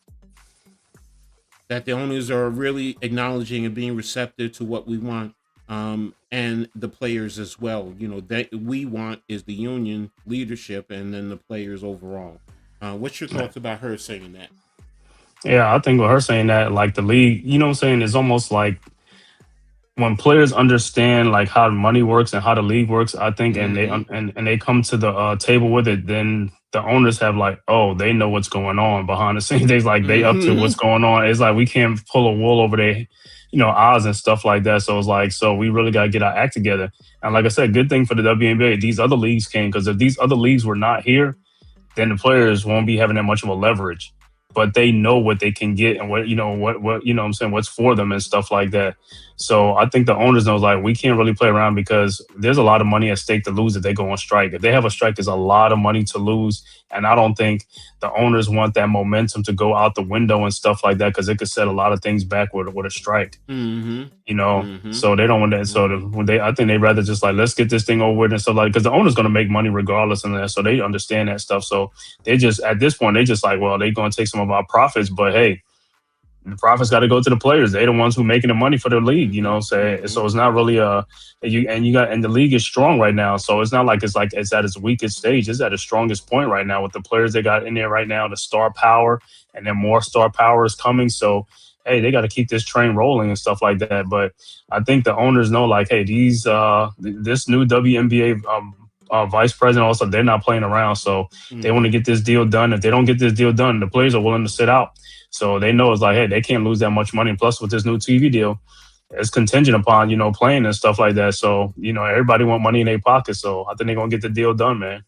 the owners are really acknowledging and being receptive to what we want, and the players as well. That we want is the union leadership and then the players overall. What's your thoughts about her saying that? Yeah, I think with her saying that, like the league, you know what I'm saying, it's almost like when players understand like how money works and how the league works, I think, and they and they come to the table with it, then the owners have like, oh, they know what's going on behind the scenes. They like they up to what's going on. It's like we can't pull a wool over their, eyes and stuff like that. So it's like, so we really got to get our act together. And like I said, good thing for the WNBA, these other leagues came, because if these other leagues were not here, then the players won't be having that much of a leverage. But they know what they can get and what what I'm saying, what's for them and stuff like that. So I think the owners know, like, we can't really play around because there's a lot of money at stake to lose if they go on strike. If they have a strike, there's a lot of money to lose. And I don't think the owners want that momentum to go out the window and stuff like that, because it could set a lot of things back with a strike. So they don't want that. So I think they rather just like, let's get this thing over with and stuff like, because the owner's going to make money regardless of that. So they understand that stuff. So they just, at this point, they just like, well, they're going to take some of our profits, but hey, the profits got to go to the players. They're the ones who making the money for the league, So it's not really and the league is strong right now. So it's not like it's at its weakest stage. It's at its strongest point right now with the players they got in there right now, the star power, and then more star power is coming. So hey, they got to keep this train rolling and stuff like that. But I think the owners know, like, hey, this new WNBA vice president also, they're not playing around. So they want to get this deal done. If they don't get this deal done, the players are willing to sit out. So they know it's like, hey, they can't lose that much money. And plus, with this new TV deal, it's contingent upon, playing and stuff like that. So, everybody want money in their pocket. So I think they're going to get the deal done, man.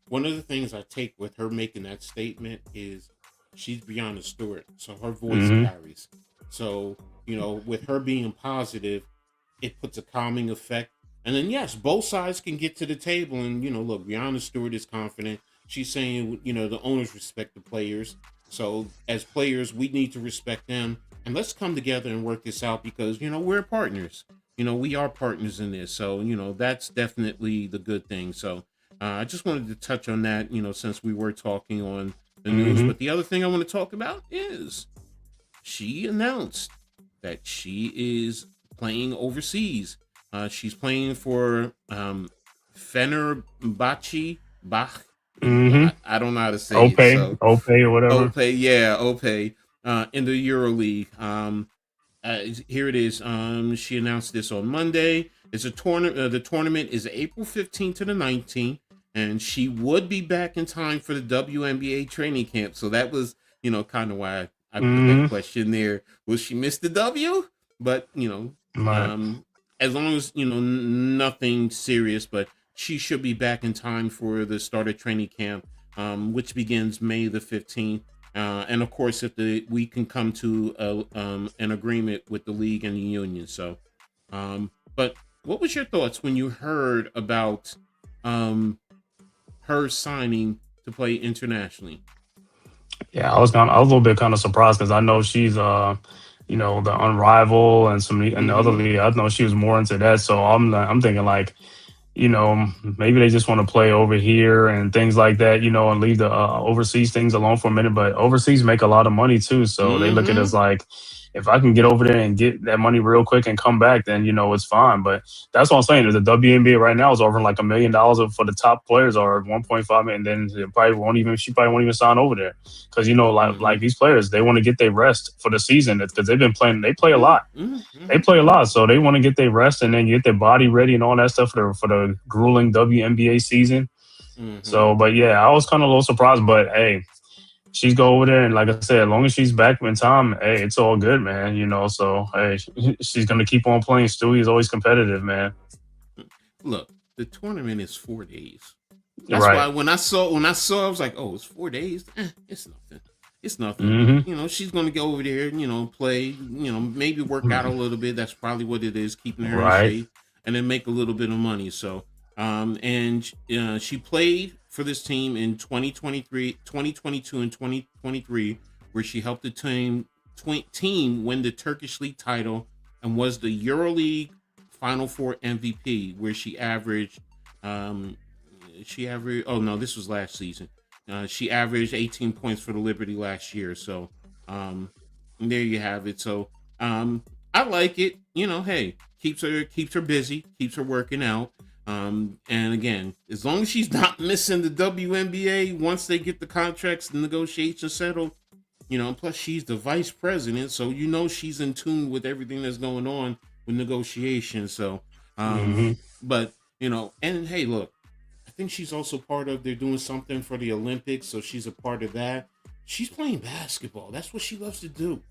One of the things I take with her making that statement is she's Breonna Stewart. So her voice carries. So, with her being positive, it puts a calming effect. And then, yes, both sides can get to the table and, look, Breonna Stewart is confident. She's saying, the owners respect the players. So as players, we need to respect them, and let's come together and work this out because, we're partners. We are partners in this. So, that's definitely the good thing. So I just wanted to touch on that, since we were talking on the news. But the other thing I want to talk about is she announced that she is playing overseas. She's playing for Fenerbahce. I don't know how to say it. So, Ope or whatever. Ope, in the Euro League. Here it is. She announced this on Monday. It's a tournament. The tournament is April 15th to the 19th, and she would be back in time for the WNBA training camp. So that was, kind of why I put that question there. Will she miss the W? But, as long as, nothing serious, but she should be back in time for the start of training camp, which begins May the 15th. And of course, if we can come to an agreement with the league and the union. So, but what was your thoughts when you heard about her signing to play internationally? Yeah, I was a little bit kind of surprised because I know she's the Unrivaled and the other league. I know she was more into that. So I'm thinking like, maybe they just want to play over here and things like that, and leave the overseas things alone for a minute. But overseas make a lot of money too. So they look at it as like, if I can get over there and get that money real quick and come back, then, it's fine. But that's what I'm saying. The WNBA right now is offering like $1 million for the top players, or 1.5 million. And then she probably won't even sign over there. Because, like these players, they want to get their rest for the season because they've been playing. They play a lot. They play a lot. So they want to get their rest and then get their body ready and all that stuff for the grueling WNBA season. Mm-hmm. So, but yeah, I was kind of a little surprised. But hey, she's go over there, and like I said, as long as she's back in time, hey, it's all good, man. So hey, she's gonna keep on playing. Stewie's always competitive, man. Look, the tournament is 4 days. That's why Right. when I saw, I was like, oh, it's 4 days. It's nothing. It's nothing. Mm-hmm. She's gonna go over there, play, maybe work out a little bit. That's probably what it is, keeping her in Right. shape, and then make a little bit of money. So, and she played for this team in 2023, 2022, and 2023, where she helped the team win the Turkish league title and was the EuroLeague Final Four MVP, where um, she averaged. Oh no, this was last season. She averaged 18 points for the Liberty last year. So, there you have it. So, I like it. Hey, keeps her busy, keeps her working out. And again, as long as she's not missing the WNBA once they get the contracts and negotiations settled, plus she's the vice president, so she's in tune with everything that's going on with negotiations. So, Mm-hmm. but and hey, look, I think she's also part of. They're doing something for the Olympics, so she's a part of that. She's playing basketball. That's what she loves to do.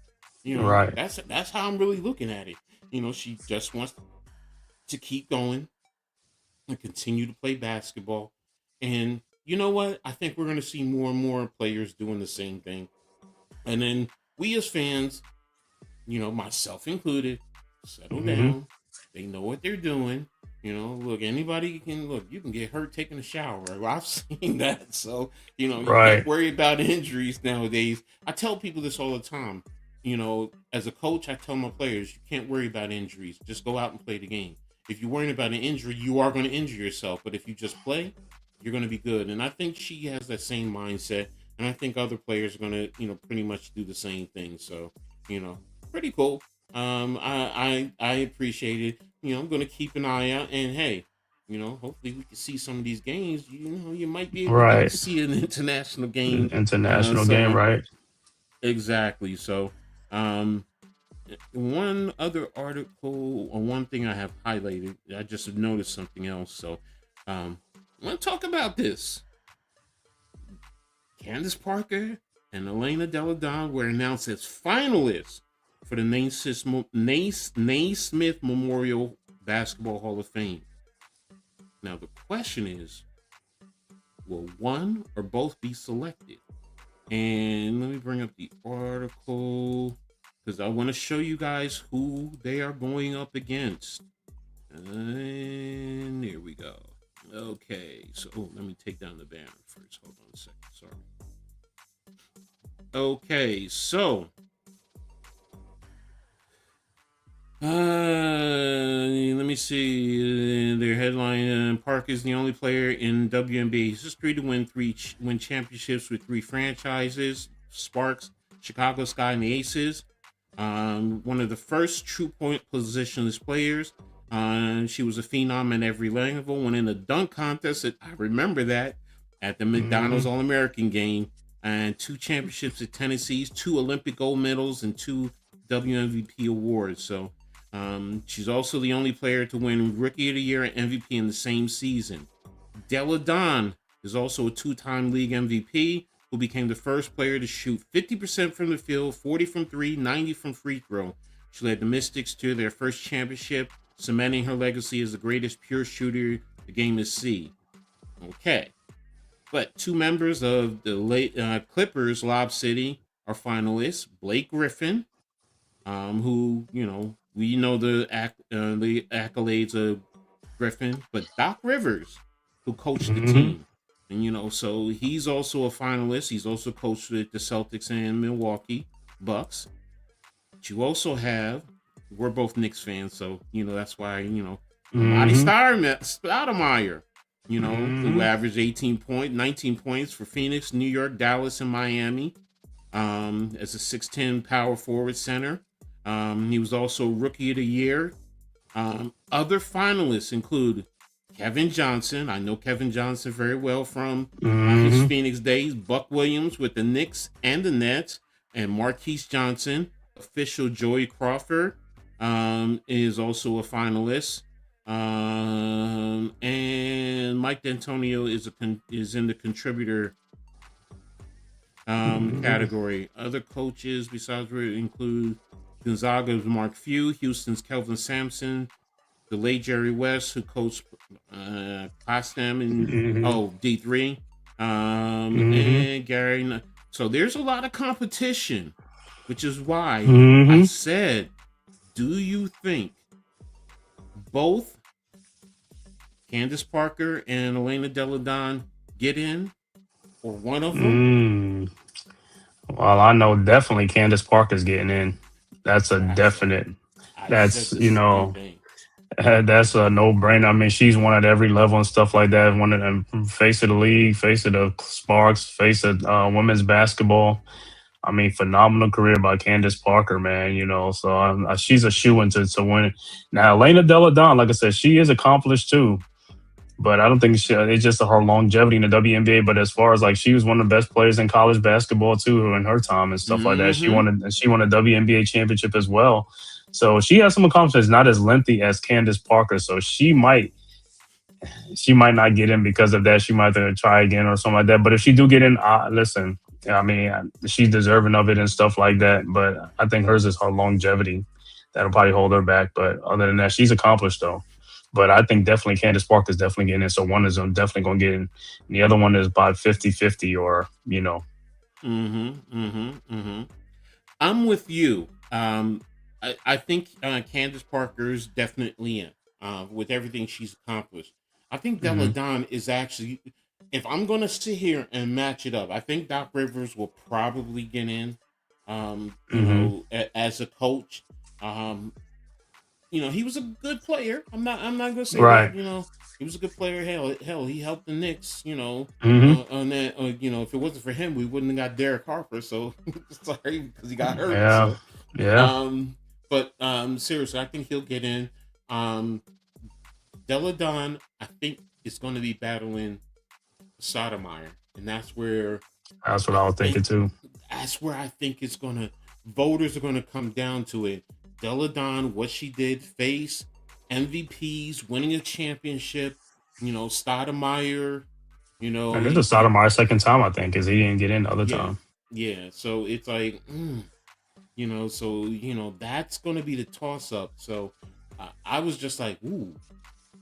Right. That's how I'm really looking at it. She just wants to keep going and continue to play basketball. And you know what? I think we're going to see more and more players doing the same thing. And then we as fans, myself included, settle Mm-hmm. down. They know what they're doing. Look, anybody can look. You can get hurt taking a shower. I've seen that. So, you can't Right. worry about injuries nowadays. I tell people this all the time. As a coach, I tell my players, you can't worry about injuries. Just go out and play the game. If you're worrying about an injury, you are going to injure yourself. But if you just play, you're going to be good. And I think she has that same mindset. And I think other players are going to, pretty much do the same thing. So, pretty cool. I appreciate it. I'm going to keep an eye out. And hey, hopefully we can see some of these games. You might be able to get Right. to see an international game. International game, So right? exactly. So, um, one other article or one thing I have highlighted, I just noticed something else. So, I want to talk about this. Candace Parker and Elena Delle Donne were announced as finalists for the Naismith Memorial Basketball Hall of Fame. Now, the question is, will one or both be selected? And let me bring up the article because I want to show you guys who they are going up against. And here we go. Okay, so let me take down the banner first. Hold on a second. Sorry. Okay, so let me see. Their headline: Park is the only player in WNBA history to win championships with three franchises: Sparks, Chicago Sky, and the Aces. One of the first true point positionless players. She was a phenom at every level. Won in a dunk contest. I remember that at the McDonald's Mm-hmm. All-American game. And 2 championships at Tennessee's, 2 Olympic gold medals, and 2 WMVP awards. So she's also the only player to win Rookie of the Year and MVP in the same season. Delle Donne is also a 2-time league MVP who became the first player to shoot 50% from the field, 40 from 3, 90 from free throw. She led the Mystics to their first championship, cementing her legacy as the greatest pure shooter the game has seen. Okay. But 2 members of the late Clippers, Lob City, are finalists. Blake Griffin, who, we know the accolades of Griffin, but Doc Rivers, who coached the Mm-hmm. team. And, so he's also a finalist. He's also coached with the Celtics and Milwaukee Bucks. You also have, we're both Knicks fans, so, that's why, Marty Mm-hmm. Stoudemire, who Mm-hmm. averaged 19 points for Phoenix, New York, Dallas, and Miami, as a 6'10" power forward center. He was also Rookie of the Year. Other finalists include Kevin Johnson. I know Kevin Johnson very well from his Mm-hmm. Phoenix days. Buck Williams with the Knicks and the Nets, and Marquise Johnson. Official Joey Crawford is also a finalist. And Mike D'Antonio is in the contributor Mhm. category. Other coaches besides Rick include Gonzaga's Mark Few, Houston's Kelvin Sampson, the late Jerry West, who coached Potsdam in Mhm. D3, Mhm. and Gary. So there's a lot of competition, which is why I Mhm. said, do you think both Candace Parker and Elena Deladon get in, or one of them? Mm. Well, I know definitely Candace Parker's getting in. That's a I said definite. I said That's the same thing. that's a no brainer. I mean, she's won at every level and stuff like that. One of them face of the league, face of the Sparks, face of women's basketball. I mean, phenomenal career by Candace Parker, man. So she's a shoe into to win. Now, Elena Della Don, like I said, she is accomplished too. But I don't think it's just her longevity in the WNBA. But as far as like she was one of the best players in college basketball too in her time and stuff like that. Mm-hmm. She won a WNBA championship as well. So she has some accomplishments, not as lengthy as Candace Parker. So she might not get in because of that. She might have to try again or something like that. But if she do get in, listen, I mean, she's deserving of it and stuff like that. But I think hers is her longevity that'll probably hold her back. But other than that, she's accomplished though. But I think definitely Candace Parker is definitely getting in. So one is definitely going to get in. And the other one is about 50-50 or. Mm-hmm. Mm-hmm. Mm-hmm. I'm with you. I think Candace Parker's definitely in with everything she's accomplished. I think Della Mm-hmm. Don is actually, if I'm going to sit here and match it up, I think Doc Rivers will probably get in, Mm-hmm. as a coach. Um, he was a good player. I'm not gonna say that. Right. He was a good player. Hell, he helped the Knicks. Mm-hmm. On that. If it wasn't for him, we wouldn't have got Derek Harper. So sorry because he got hurt. Yeah. So, Yeah. but seriously, I think he'll get in. Um, Deladon, I think is going to be battling Sotomayor, and That's what I I was think thinking too. that's where I think it's gonna voters are gonna come down to it. Deladon, what she did, face MVPs, winning a championship, Stoudemire, And this is Sotomayor's second time, I think, because he didn't get in the other yeah, time. yeah. So it's like, that's gonna be the toss up. So I was just like, ooh,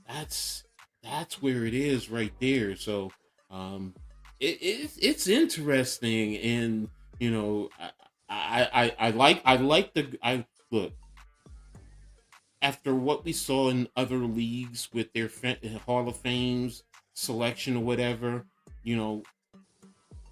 that's that's where it is right there. So um it's interesting, and I like the I look after what we saw in other leagues with their Hall of Fames selection or whatever. you know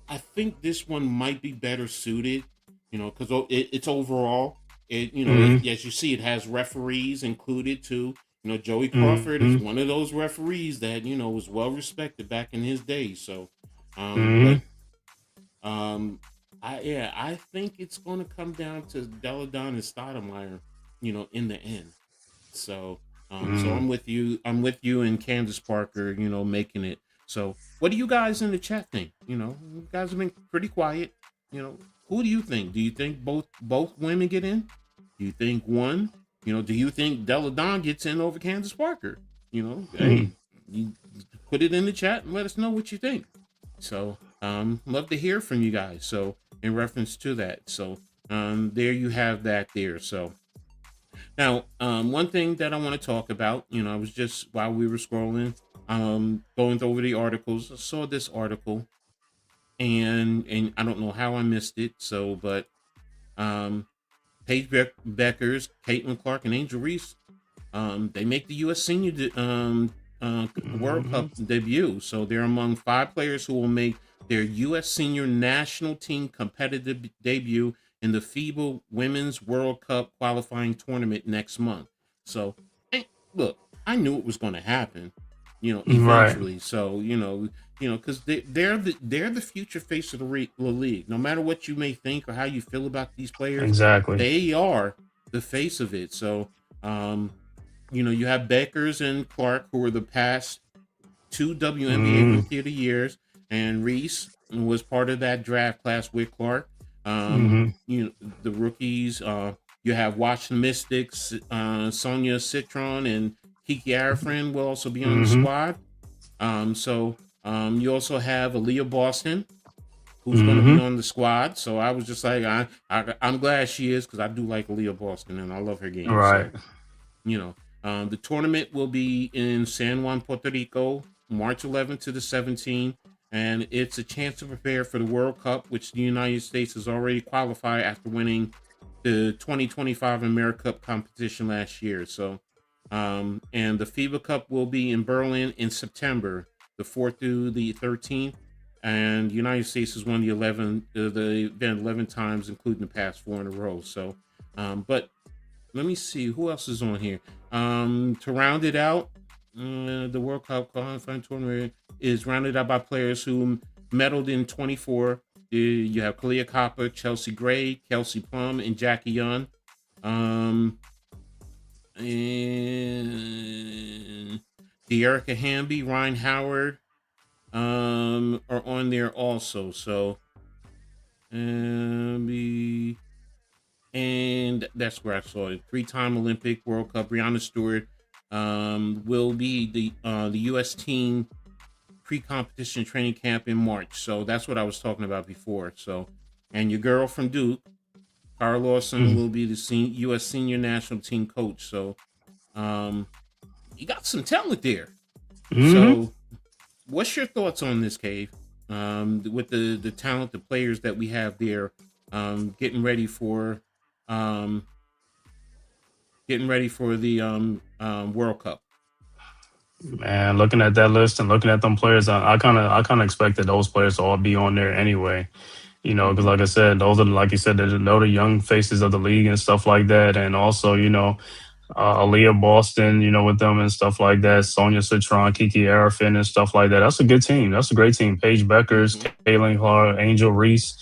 I think this one might be better suited, because it's overall. Mm-hmm. As you see, it has referees included too. Joey Crawford is Mm-hmm. one of those referees that was well respected back in his day. So, Mm-hmm. but I think it's going to come down to Deladon and Stoudemire, in the end. So, so Mm. I'm with you and Candace Parker, making it. So, what do you guys in the chat think? You guys have been pretty quiet. Who do you think? Do you think both women get in? Do you think one? Do you think Della Don gets in over Candace Parker? Mm. Hey, you put it in the chat and let us know what you think. So, love to hear from you guys. So, in reference to that, so there you have that there. So, now, one thing that I want to talk about, I was just while we were scrolling, going over the articles, I saw this article, and I don't know how I missed it. So, but um, Paige Beckers, Caitlin Clark, and Angel Reese, they make the U.S. Senior World Mhm. Cup debut. So they're among 5 players who will make their U.S. Senior National Team competitive debut in the FIBA Women's World Cup qualifying tournament next month. So, look, I knew it was going to happen, Right. eventually. So, because they're the future face of the league. No matter what you may think or how you feel about these players, Exactly. they are the face of it. So, um, you have Beckers and Clark, who were the past 2 WNBA Mm. Rookie of the Years, and Reese was part of that draft class with Clark. Mhm. The rookies. You have Washington Mystics, Sonia Citron, and Kiki Arifin will also be on the Mm-hmm. squad. You also have Aaliyah Boston, who's going to be Mm-hmm. on the squad. So I was just like, I'm glad she is, because I do like Aaliyah Boston and I love her game. Right. So, you know, the tournament will be in San Juan, Puerto Rico, March 11th to the 17th. And it's a chance to prepare for the World Cup, which the United States has already qualified after winning the 2025 America Cup competition last year. So, and the FIBA Cup will be in Berlin in September, the 4th through the 13th. And the United States has won the event 11 times, including the past 4 in a row. So, but let me see who else is on here. To round it out, the World Cup qualifying tournament is rounded out by players who medaled in 24. You have Kalia Copper, Chelsea Gray, Kelsey Plum, and Jackie Young. And De'Erica Hamby, Ryan Howard are on there also. So, and that's where I saw it. 3-time Olympic, World Cup. Brianna Stewart will be the U.S. team pre-competition training camp in March. So that's what I was talking about before. So, and your girl from Duke, Cara Lawson, will be the U.S. senior national team coach. So, you got some talent there. So, what's your thoughts on this, Cave? With the talent, the players that we have there, getting ready for the World Cup. Man, looking at that list and looking at them players, I kind of expected those players to all be on there anyway. You know, because like I said, those are, like you said, they're the young faces of the league and stuff like that. And also, you know, Aaliyah Boston, you know, with them and stuff like that. Sonia Citron, Kiki Arifin and stuff like that. That's a good team. That's a great team. Paige Beckers, Kaylin Clark, Angel Reese.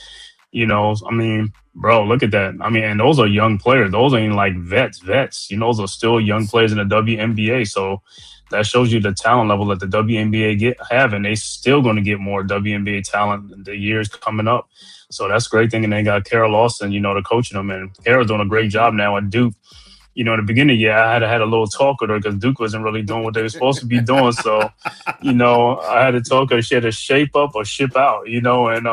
You know, I mean, bro, look at that. I mean, and those are young players. Those ain't like vets. You know, those are still young players in the WNBA. So that shows you the talent level that the WNBA have, and they still going to get more WNBA talent in the years coming up. So that's a great thing. And they got Cara Lawson, you know, to coaching them. And Kara's doing a great job now at Duke. You know, in the beginning, I had a little talk with her because Duke wasn't really doing what they were supposed to be doing. So, you know, I had to talk to her. She had to shape up or ship out, you know, and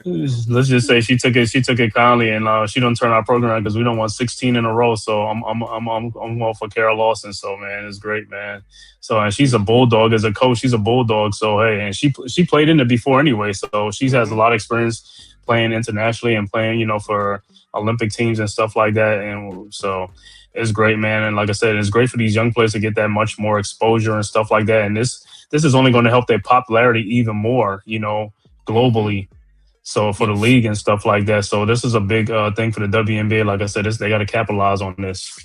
let's just say she took it kindly, and she don't turn our program because we don't want 16 in a row. So I'm all for Cara Lawson. So man, it's great, man. So and she's a bulldog as a coach. She's a bulldog. So hey, and she played in it before anyway. So she has a lot of experience playing internationally and playing, you know, for Olympic teams and stuff like that. And so it's great, man. And like I said, it's great for these young players to get that much more exposure and stuff like that. And this is only going to help their popularity even more, you know, globally. So for the league and stuff like that. So this is a big thing for the WNBA. Like I said, they got to capitalize on this.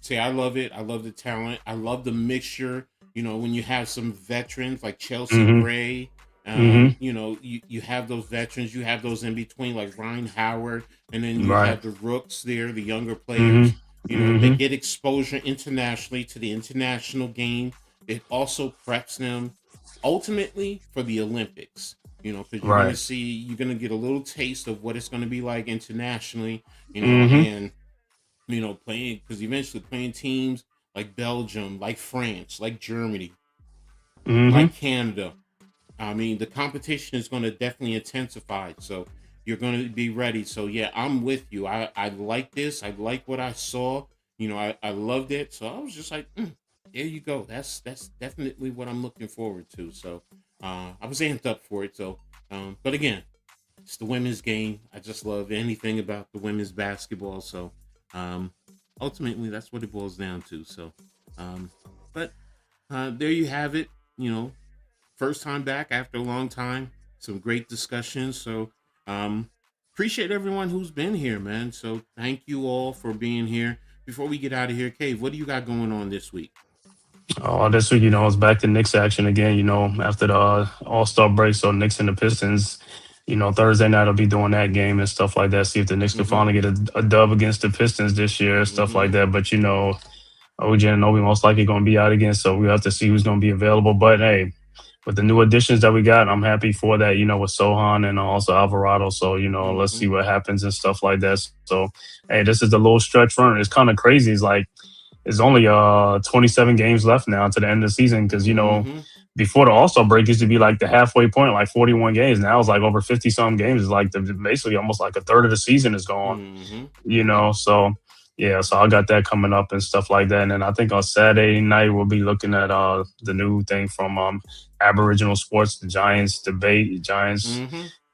See, I love it. I love the talent. I love the mixture. You know, when you have some veterans like Chelsea Gray, you know, you have those veterans, you have those in between like Ryan Howard, and then you have the rooks there, the younger players. You know, they get exposure internationally to the international game. It also preps them ultimately for the Olympics. You know, because you're going to get a little taste of what it's going to be like internationally, you know, and, you know, playing, because eventually playing teams like Belgium, like France, like Germany, like Canada. I mean, the competition is going to definitely intensify. So you're going to be ready. So, yeah, I'm with you. I like this. I like what I saw. You know, I loved it. So I was just like, there you go. That's definitely what I'm looking forward to. So I was amped up for it. So, but again, it's the women's game. I just love anything about the women's basketball. So, ultimately, that's what it boils down to. So, but there you have it. You know, first time back after a long time. Some great discussions. So, appreciate everyone who's been here, man. So, thank you all for being here. Before we get out of here, Cave, what do you got going on this week? Oh, this week, you know, it's back to Knicks action again, you know, after the All-Star break. So Knicks and the Pistons, you know, Thursday night I'll be doing that game and stuff like that. See if the Knicks can finally get a dub against the Pistons this year, stuff like that. But, you know, OG and Obi most likely going to be out again. So we have to see who's going to be available. But, hey, with the new additions that we got, I'm happy for that, you know, with Sohan and also Alvarado. So, you know, let's see what happens and stuff like that. So, hey, this is the little stretch run. It's kind of crazy. It's like, it's only 27 games left now to the end of the season because, you know, before the All-Star break used to be like the halfway point, like 41 games. Now it's like over 50-some games. It's like basically almost like a third of the season is gone, you know. So, yeah, so I got that coming up and stuff like that. And then I think on Saturday night, we'll be looking at the new thing from Aboriginal Sports, the Giants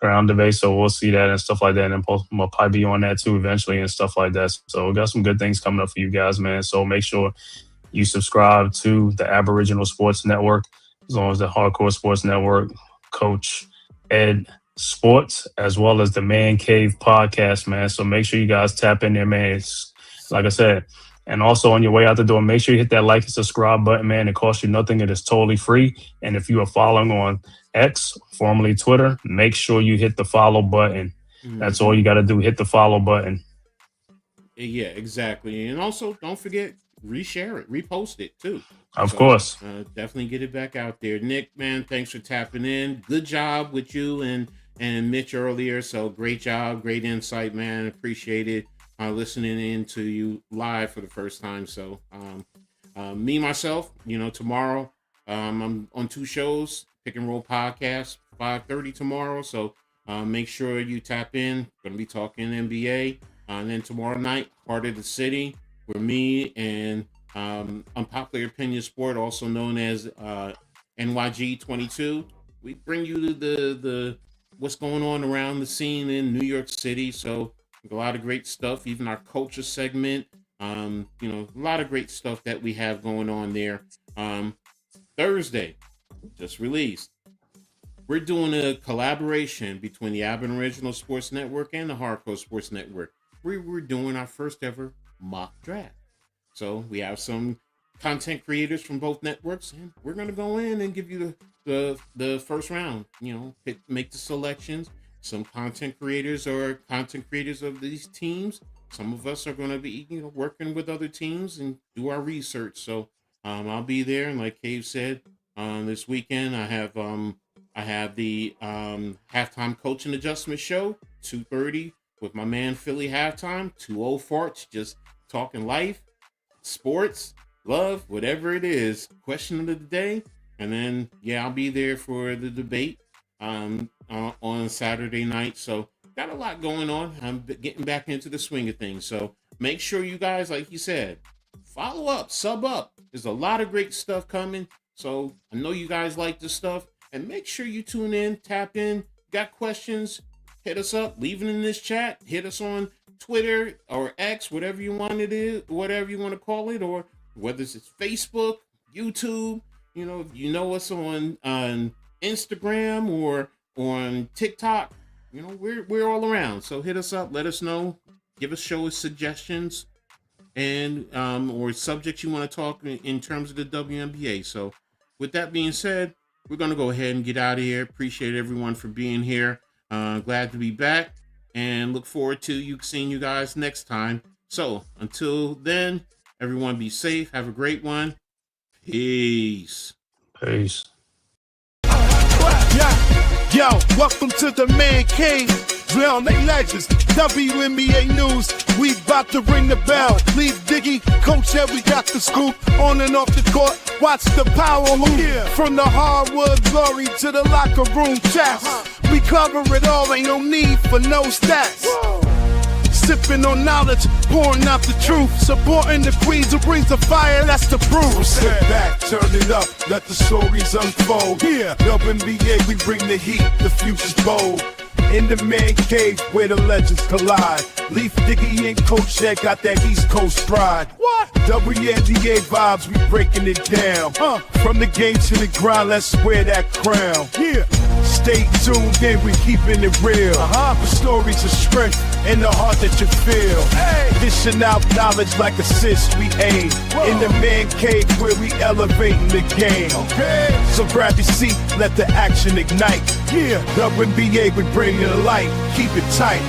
ground debate. So we'll see that and stuff like that. And we'll probably be on that too eventually and stuff like that. So we got some good things coming up for you guys, man. So make sure you subscribe to the Aboriginal Sports Network, as long as the Hardcore Sports Network, Coach Edd Sports, as well as the Man Cave podcast, man. So make sure you guys tap in there, man. It's, like I said, and also on your way out the door, make sure you hit that like and subscribe button, man. It costs you nothing. It is totally free. And if you are following on X, formerly Twitter, make sure you hit the follow button. That's all you got to do. Hit the follow button. Yeah, exactly. And also, don't forget, reshare it, repost it too. Of course. Definitely get it back out there. Nick, man, thanks for tapping in. Good job with you and Mitch earlier. So great job, great insight, man. Appreciate it. Listening in to you live for the first time. So me, myself, you know, tomorrow I'm on 2 shows, Pick and Roll Podcast, 5:30 tomorrow. So make sure you tap in. Going to be talking NBA. And then tomorrow night, Heart of the City, where me and Unpopular Opinion Sport, also known as NYG22, we bring you the what's going on around the scene in New York City. So a lot of great stuff, even our culture segment, you know, a lot of great stuff that we have going on there. Thursday, just released, we're doing a collaboration between the Aboriginal Sports Network and the Hardcore Sports Network. We're doing our first ever mock draft. So we have some content creators from both networks, and we're going to go in and give you the first round, you know, make the selections. Some content creators are content creators of these teams. Some of us are going to be, you know, working with other teams and do our research. So I'll be there. And like Cave said, this weekend I have the halftime coaching adjustment show, 2:30 with my man Philly Halftime, 2 old farts just talking life, sports, love, whatever it is, question of the day. And then, yeah, I'll be there for the debate on Saturday night. So got a lot going on. I'm getting back into the swing of things. So make sure you guys, like you said, follow up, sub up. There's a lot of great stuff coming. So I know you guys like this stuff. And make sure you tune in, tap in. Got questions, hit us up, leave it in this chat. Hit us on Twitter or X, whatever you want it is, whatever you want to call it, or whether it's Facebook, YouTube. You know, if you know us on Instagram or on TikTok, you know, we're all around. So hit us up, let us know, show us suggestions and or subjects you want to talk in terms of the WNBA. So with that being said, we're going to go ahead and get out of here. Appreciate everyone for being here. Glad to be back and look forward to seeing you guys next time. So until then, everyone be safe. Have a great one. Peace. Peace. Yo, welcome to the Man Cave. Drown they legends. WNBA News. We about to ring the bell. Leave Diggy, Coach Edd, we got the scoop. On and off the court, watch the power move. Yeah. From the hardwood glory to the locker room chats. We cover it all, ain't no need for no stats. Whoa. Sipping on knowledge, pouring out the truth. Supporting the queens who brings the fire, that's the proof. So sit back, turn it up, let the stories unfold. Yeah, WNBA, we bring the heat, the future's bold. In the Man Cave where the legends collide. Leaf Diggy and Coach Edd got that East Coast pride. What? WNBA vibes, we breaking it down. From the game to the grind, let's wear that crown. Yeah. Stay tuned in, we keeping it real. The stories of strength and the heart that you feel. Hey. Dishing out knowledge like assists we aim. Whoa. In the Man Cave where we elevating the game. Okay. So grab your seat, let the action ignite. Yeah. WNBA, we bring it to light. Keep it tight.